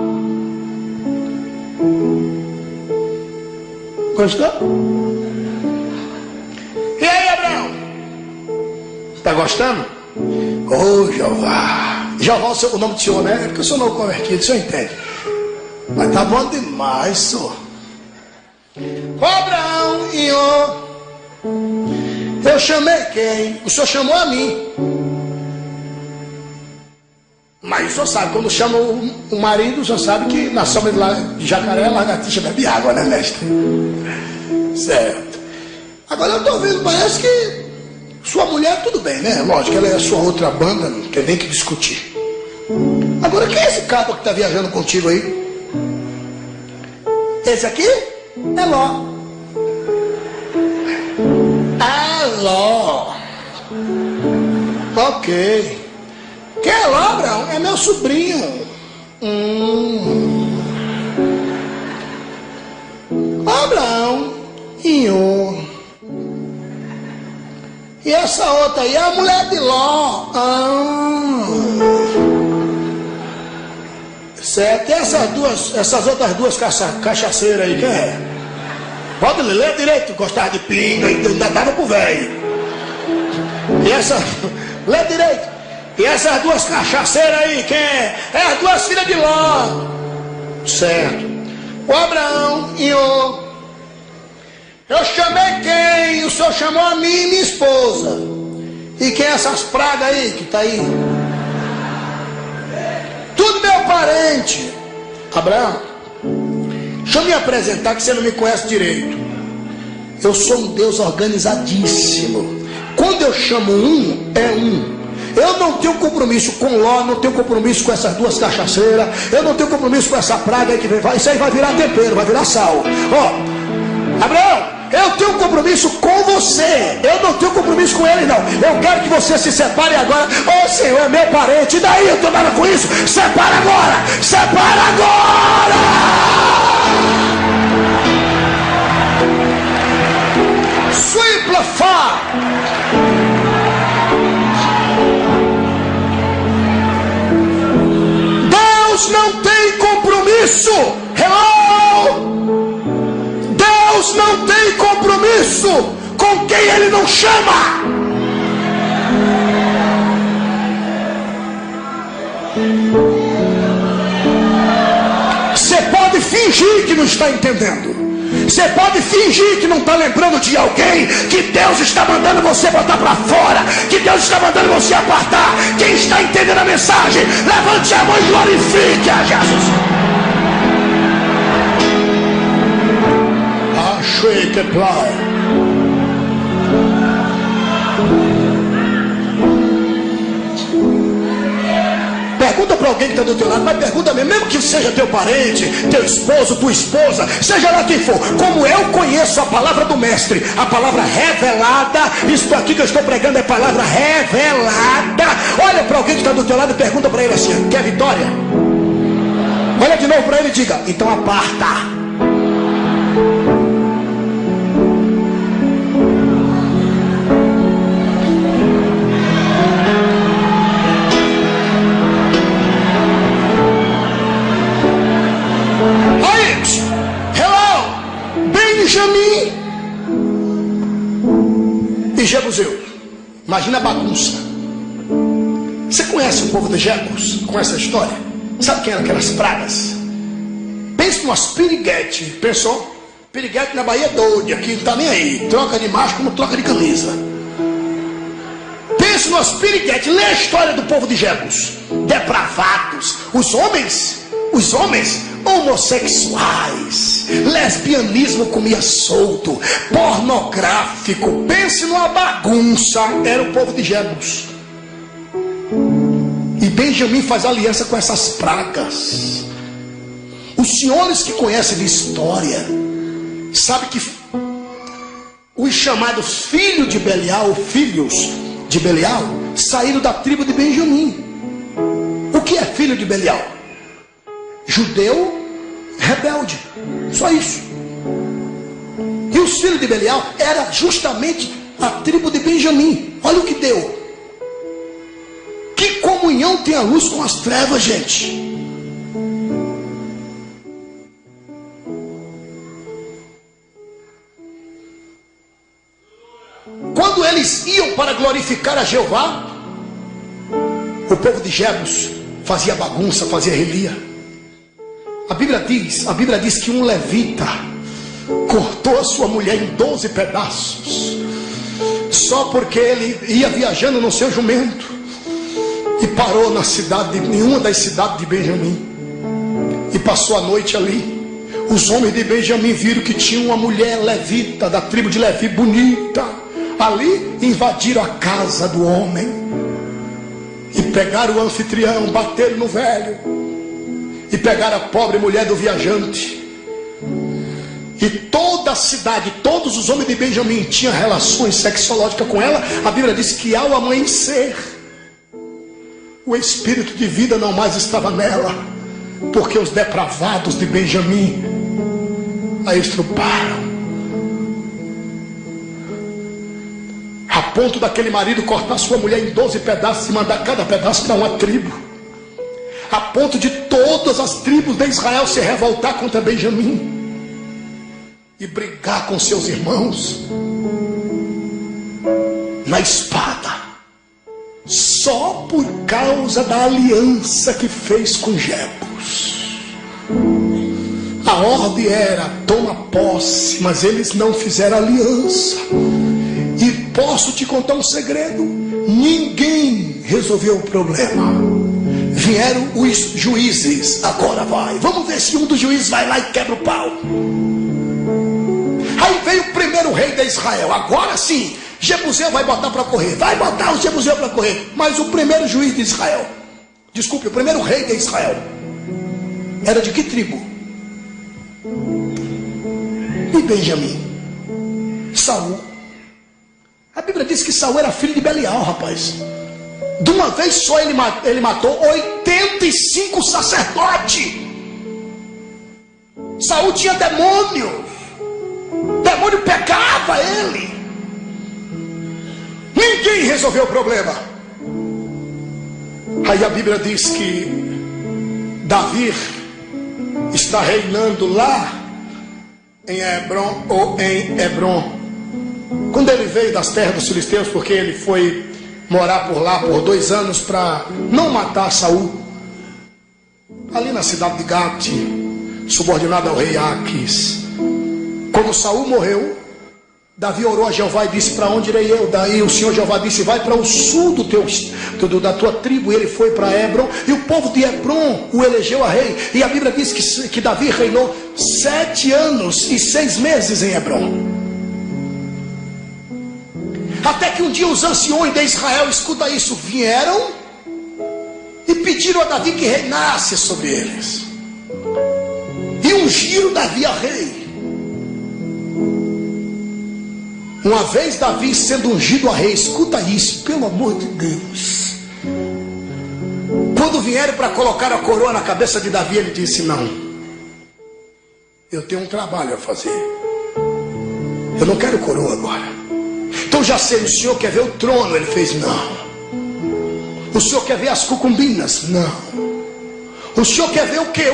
Gostou? E aí, Abraão? Tá gostando? Ô, Jeová. Jeová é o nome do senhor, né? É porque eu sou novo convertido, o senhor entende. Mas tá bom demais, senhor. Ô, Abraão, eu chamei quem? O senhor chamou a mim. Mas o senhor sabe, quando chama o marido, o senhor sabe que na sombra de jacaré, a lagartixa bebe água, né, mestre? Certo. Agora eu estou vendo, parece que sua mulher, tudo bem, né? Lógico, ela é a sua outra banda, não tem nem que discutir. Agora, quem é esse cara que está viajando contigo aí? Esse aqui é Ló. Ló. Ok. Quem é Ló, Abraão? É meu sobrinho. Abraão. E essa outra aí é a mulher de Ló. Certo. E essas outras duas cachaceiras aí, quem é? Pode ler direito, gostar de pinga, ainda dava pro velho. E essa. Lê direito. E essas duas cachaceiras aí, quem é? É as duas filhas de Ló. Certo. O Abraão e o. Eu chamei quem? O senhor chamou a mim e minha esposa. E quem é essas pragas aí que tá aí? Tudo meu parente. Abraão, deixa eu me apresentar que você não me conhece direito. Eu sou um Deus organizadíssimo. Quando eu chamo um, é um. Eu não tenho compromisso com Ló, não tenho compromisso com essas duas cachaceiras. Eu não tenho compromisso com essa praga aí que vai. Isso aí vai virar tempero, vai virar sal. Ó, Abraão, eu tenho um compromisso com você. Eu não tenho compromisso com ele, não. Eu quero que você se separe agora. Ô Senhor, é meu parente. E daí eu tô nada com isso? Separa agora! Separa agora! Simplify! Deus não tem compromisso. Hello! Deus não tem compromisso com quem Ele não chama. Você pode fingir que não está entendendo. Você pode fingir que não está lembrando de alguém que Deus está mandando você botar para fora, que Deus está mandando você apartar. Quem está entendendo a mensagem, levante a mão e glorifique a Jesus. Shake it loud. Pergunta para alguém que está do teu lado, mas pergunta mesmo que seja teu parente, teu esposo, tua esposa, seja lá quem for. Como eu conheço a palavra do mestre, a palavra revelada, isso aqui que eu estou pregando é palavra revelada. Olha para alguém que está do teu lado e pergunta para ele assim: quer vitória? Olha de novo para ele e diga: então aparta. Benjamim e Jebuseu. Imagina a bagunça. Você conhece o povo de Jebus? Conhece a história? Sabe quem eram aquelas pragas? Pense numas piriguete. Pensou? Piriguete na Bahia é doido. Aqui não está nem aí. Troca de macho como troca de camisa. Pense numas piriguete. Lê a história do povo de Jebus. Depravados. Os homens homossexuais, lesbianismo comia solto, pornográfico. Pense numa bagunça. Era o povo de Jebus. E Benjamim faz aliança com essas pragas. Os senhores que conhecem de história sabem que os chamados filhos de Belial, saíram da tribo de Benjamim. O que é filho de Belial? Judeu rebelde, só isso. E os filhos de Belial era justamente a tribo de Benjamim. Olha o que deu. Que comunhão tem a luz com as trevas, gente. Quando eles iam para glorificar a Jeová, o povo de Jebus fazia bagunça, fazia relia. A Bíblia diz que um levita cortou a sua mulher em 12 pedaços, só porque ele ia viajando no seu jumento e parou em uma das cidades de Benjamim e passou a noite ali. Os homens de Benjamim viram que tinha uma mulher levita da tribo de Levi, bonita. Ali invadiram a casa do homem e pegaram o anfitrião, bateram no velho e pegaram a pobre mulher do viajante. E toda a cidade, todos os homens de Benjamim tinham relações sexológicas com ela, a Bíblia diz que ao amanhecer, o espírito de vida não mais estava nela, porque os depravados de Benjamim a estruparam, a ponto daquele marido cortar sua mulher em 12 pedaços e mandar cada pedaço para uma tribo, a ponto de todas as tribos de Israel se revoltar contra Benjamim e brigar com seus irmãos na espada, só por causa da aliança que fez com Jebus. A ordem era: toma posse, mas eles não fizeram aliança. E posso te contar um segredo: ninguém resolveu o problema. Vieram os juízes. Agora vai, vamos ver se um dos juízes vai lá e quebra o pau. Aí veio o primeiro rei de Israel. Agora sim, Jebuseu vai botar para correr. Vai botar o Jebuseu para correr. Mas o primeiro juiz de Israel, desculpe, o primeiro rei de Israel, era de que tribo? De Benjamim. Saul. A Bíblia diz que Saul era filho de Belial, rapaz. De uma vez só ele matou 85 sacerdotes. Saul tinha demônio. Demônio pegava ele. Ninguém resolveu o problema. Aí a Bíblia diz que Davi está reinando lá em Hebron, ou em Hebron. Quando ele veio das terras dos filisteus, porque ele foi morar por lá por 2 anos para não matar Saul, ali na cidade de Gate, subordinado ao rei Aquis. Quando Saul morreu, Davi orou a Jeová e disse: para onde irei eu? Daí o Senhor Jeová disse: vai para o sul da tua tribo. E ele foi para Hebron, e o povo de Hebron o elegeu a rei. E a Bíblia diz que Davi reinou 7 anos e 6 meses em Hebron. Até que um dia os anciões de Israel, escuta isso, vieram e pediram a Davi que reinasse sobre eles, e ungiram Davi a rei. Uma vez Davi sendo ungido a rei, escuta isso, pelo amor de Deus, quando vieram para colocar a coroa na cabeça de Davi, ele disse: não, eu tenho um trabalho a fazer, eu não quero coroa agora. Então já sei, o senhor quer ver o trono? Ele fez: não. O senhor quer ver as cucumbinas? Não. O senhor quer ver o quê?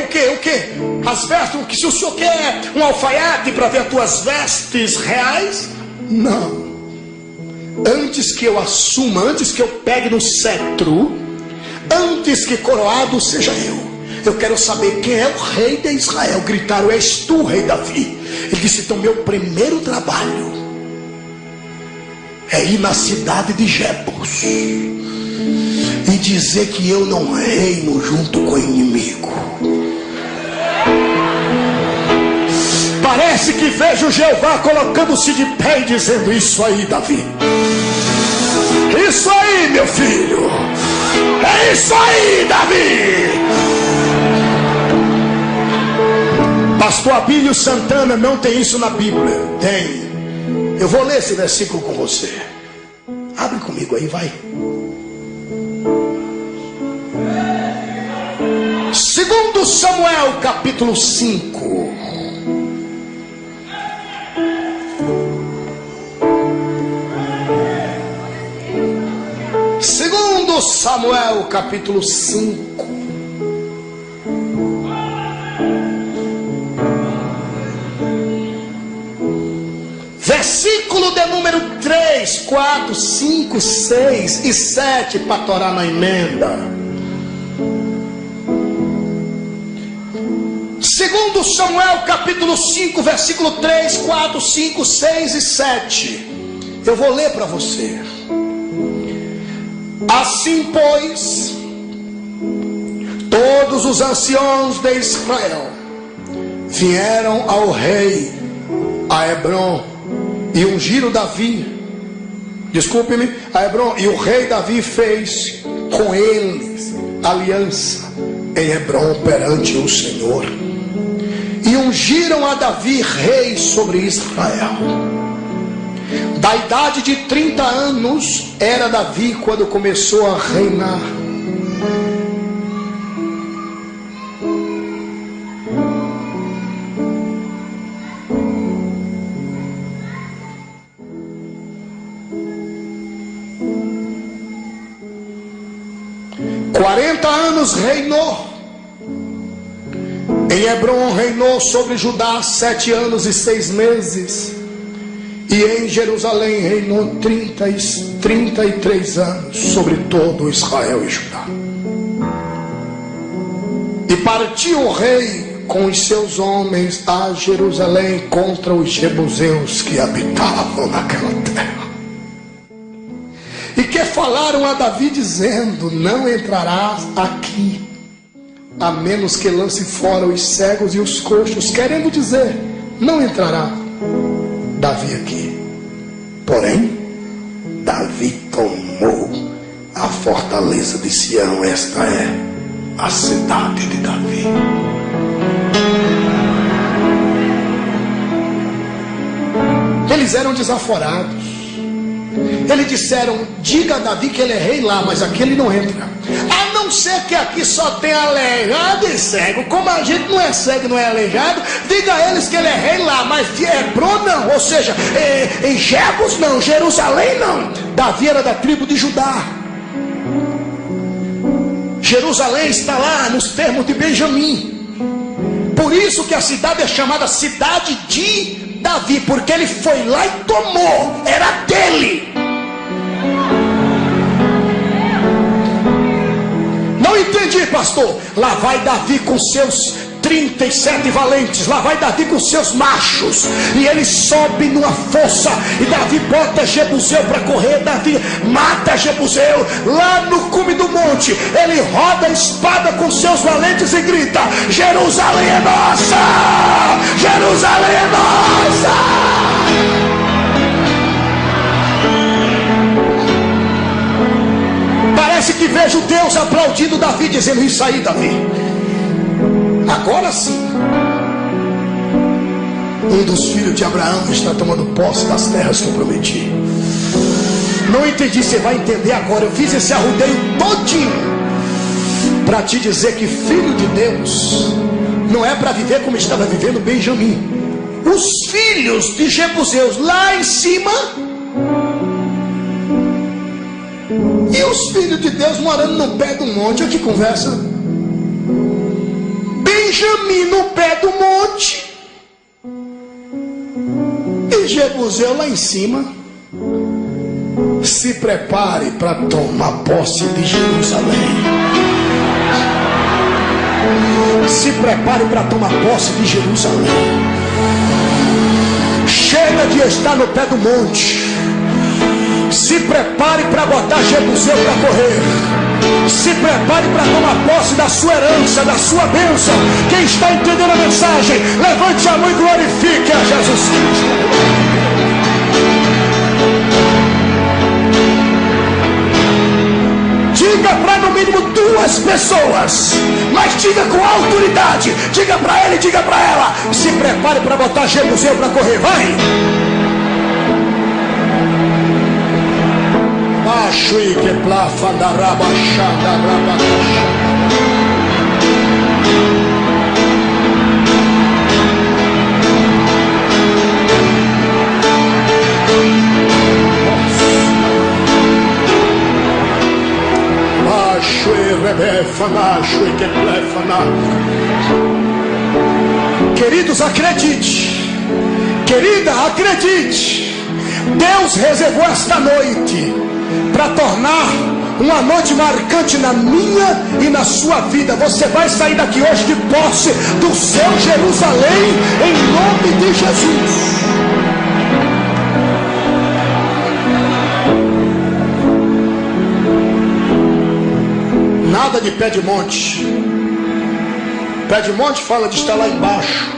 As vestes? Se o senhor quer um alfaiate para ver as tuas vestes reais? Não. Antes que eu assuma, antes que eu pegue no cetro, antes que coroado seja eu quero saber quem é o rei de Israel. Gritaram: és tu, rei Davi. Ele disse: então meu primeiro trabalho é ir na cidade de Jebus e dizer que eu não reino junto com o inimigo. Parece que vejo Jeová colocando-se de pé e dizendo: isso aí, Davi, isso aí, meu filho, é isso aí, Davi. Pastor Abílio Santana não tem isso na Bíblia. Tem. Eu vou ler esse versículo com você. Abre comigo aí, vai. 2 Samuel, capítulo 5. Segundo Samuel, capítulo 5. Versículo de número 3, 4, 5, 6 e 7, para torar na emenda. Segundo Samuel, capítulo 5, versículo 3, 4, 5, 6 e 7. Eu vou ler para você. Assim, pois, todos os anciãos de Israel vieram ao rei a Hebron e ungiram Davi. Desculpe-me, a Hebron. E o rei Davi fez com eles aliança em Hebron perante o Senhor. e ungiram a Davi rei sobre Israel. Da idade de 30 anos era Davi quando começou a reinar. Reinou. Em Hebrom reinou sobre Judá 7 anos e 6 meses. E em Jerusalém reinou 33 anos sobre todo Israel e Judá. E partiu o rei com os seus homens a Jerusalém contra os jebuseus que habitavam naquela terra. E que falaram a Davi dizendo: não entrarás aqui, a menos que lance fora os cegos e os coxos. Querendo dizer, não entrará Davi aqui. Porém, Davi tomou a fortaleza de Sião. Esta é a cidade de Davi. Eles eram desaforados. Eles disseram: diga a Davi que ele é rei lá, mas aqui ele não entra. A não ser que aqui só tem aleijado e cego. Como a gente não é cego, não é aleijado, diga a eles que ele é rei lá, mas de Hebrom não. Ou seja, em Jebus não, Jerusalém não. Davi era da tribo de Judá. Jerusalém está lá nos termos de Benjamim. Por isso que a cidade é chamada cidade de Davi, porque ele foi lá e tomou, era dele. Não entendi, pastor. Lá vai Davi com seus 37 valentes, lá vai Davi com seus machos, e ele sobe numa força, e Davi bota Jebuseu para correr. Davi mata Jebuseu lá no cume do monte. Ele roda a espada com seus valentes e grita: Jerusalém é nossa! Jerusalém é nossa! Parece que vejo Deus aplaudindo Davi, dizendo: isso aí, Davi, agora sim, um dos filhos de Abraão está tomando posse das terras que eu prometi. Não entendi, você vai entender agora. Eu fiz esse arrudeio todinho para te dizer que filho de Deus não é para viver como estava vivendo Benjamim. Os filhos de Jebuseus lá em cima, e os filhos de Deus morando no pé do monte. Olha que conversa. Benjamim no pé do monte e Jebuseu lá em cima. Se prepare para tomar posse de Jerusalém. Se prepare para tomar posse de Jerusalém. Chega de estar no pé do monte. Se prepare para botar Jebuseu para correr. Se prepare para tomar posse da sua herança, da sua bênção. Quem está entendendo a mensagem, levante a mão e glorifique a Jesus Cristo. Diga para no mínimo 2 pessoas, mas diga com autoridade. Diga para ele, diga para ela: se prepare para botar Jebuseu para correr. Vai! Baixo que plafa da rabaxada, baixo e rebefa, baixo e que plefa. Queridos, acredite. Querida, acredite. Deus reservou esta noite para tornar uma noite marcante na minha e na sua vida. Você vai sair daqui hoje de posse do seu Jerusalém, em nome de Jesus. Nada de pé de monte. Pé de monte fala de estar lá embaixo.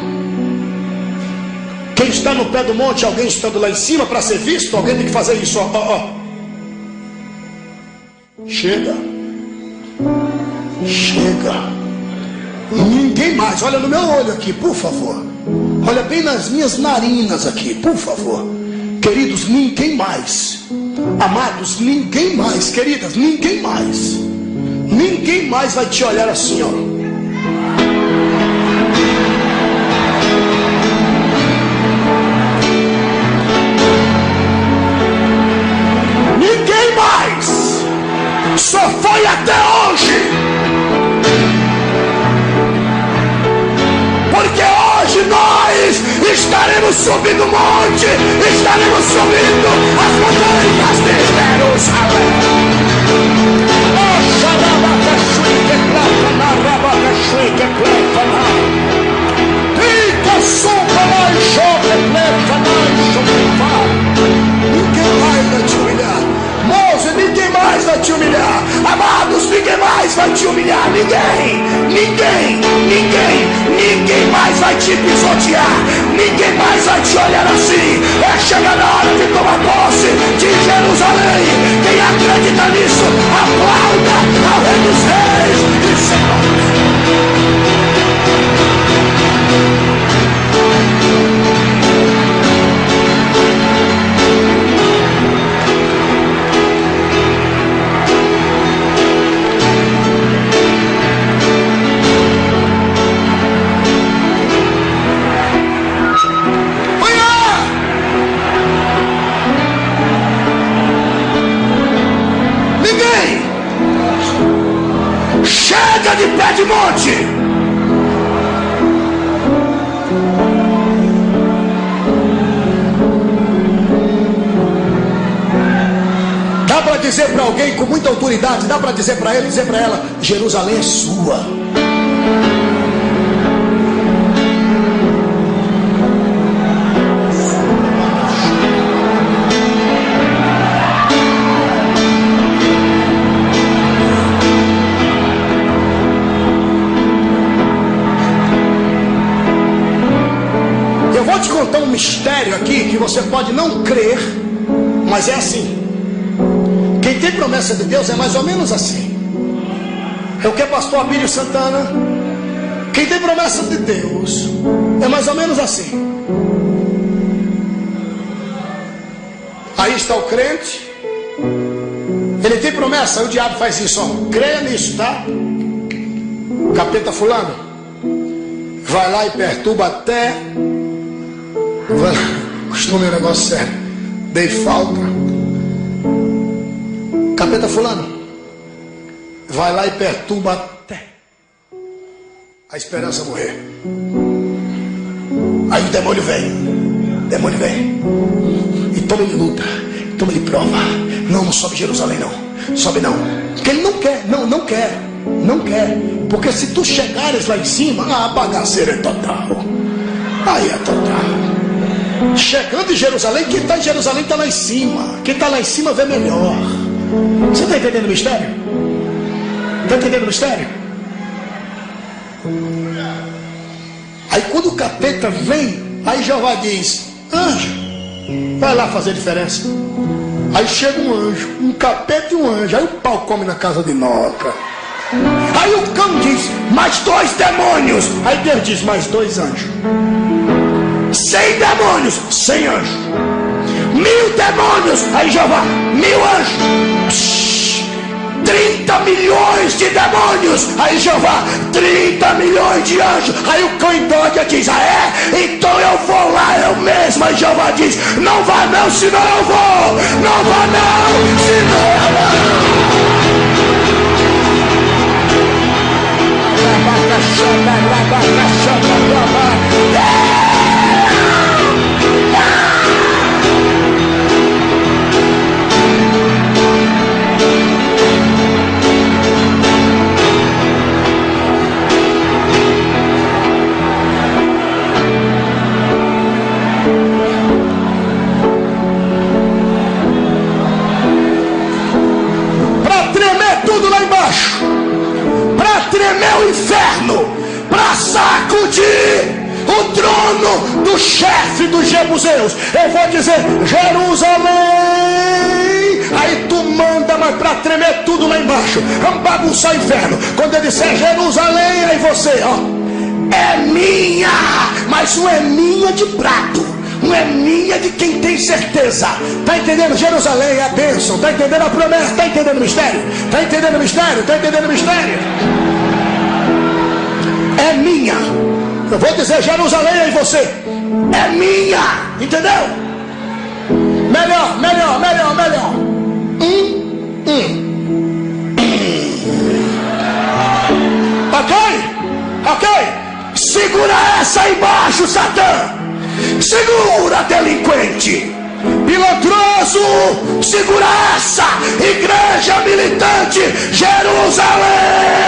Quem está no pé do monte, alguém estando lá em cima para ser visto, alguém tem que fazer isso, ó. Chega. Chega. Ninguém mais. Olha no meu olho aqui, por favor. Olha bem nas minhas narinas aqui, por favor. Queridos, ninguém mais. Amados, ninguém mais. Queridas, ninguém mais. Ninguém mais vai te olhar assim, ó. Ninguém mais. Só foi até hoje. Porque hoje nós estaremos subindo o monte, estaremos subindo as montanhas de Jerusalém. Oh, xarabacaxui que plata na rabacaxui que plata na. Rica sopa lá e choque plata na e choque. Ninguém mais vai te humilhar. Moço, ninguém mais vai te humilhar. Amados, ninguém mais vai te humilhar. Ninguém mais vai te pisotear. Ninguém mais vai te olhar assim. É chegando a hora de tomar posse de Jerusalém. Quem acredita nisso, aplauda ao Rei dos Reis e Senhores. Chega de pé de monte. Dá para dizer para alguém com muita autoridade, dá para dizer para ele, dizer para ela: Jerusalém é sua. Um mistério aqui que você pode não crer, mas é assim. Quem tem promessa de Deus é mais ou menos assim. É o que pastor Abílio Santana. Quem tem promessa de Deus é mais ou menos assim. Aí está o crente. Ele tem promessa, aí o diabo faz isso, ó. Creia nisso, tá? Capeta fulano vai lá e perturba até. Costume um negócio sério. Dei falta. Capeta fulano vai lá e perturba até a esperança morrer. Aí o demônio vem e toma ele luta, toma ele prova. Não sobe Jerusalém, não sobe não, porque ele não quer, porque se tu chegares lá em cima, a bagaceira é total. Aí é total. Chegando em Jerusalém, quem está em Jerusalém está lá em cima. Quem está lá em cima vê melhor. Você está entendendo o mistério? Está entendendo o mistério? Aí quando o capeta vem, aí Jeová diz: anjo, vai lá fazer diferença. Aí chega um anjo, um capeta e um anjo. Aí o pau come na casa de Noca. Aí o cão diz: mais 2 demônios. Aí Deus diz: mais 2 anjos. 100 demônios, 100 anjos. 1000 demônios, aí Jeová, 1000 anjos. 30 milhões de demônios, aí Jeová, 30 milhões de anjos. Aí o cão em dória diz: ah é? Então eu vou lá eu mesmo. Aí Jeová diz: não vá não, senão eu vou. Não vá não, senão eu vou. Tremer o inferno, para sacudir o trono do chefe dos jebuseus. Eu vou dizer: Jerusalém. Aí tu manda mas para tremer tudo lá embaixo, vamos bagunçar o inferno. Quando ele disser Jerusalém, aí você, ó, é minha, mas não é minha de prato, não é minha de quem tem certeza. Está entendendo? Jerusalém é a bênção. Está entendendo a promessa? Está entendendo o mistério? Está entendendo o mistério? Está entendendo o mistério? É minha. Eu vou dizer Jerusalém aí você, é minha. Entendeu? Melhor. Ok? Segura essa aí embaixo, Satã. Segura, delinquente, pilantroso, segura essa, igreja militante, Jerusalém.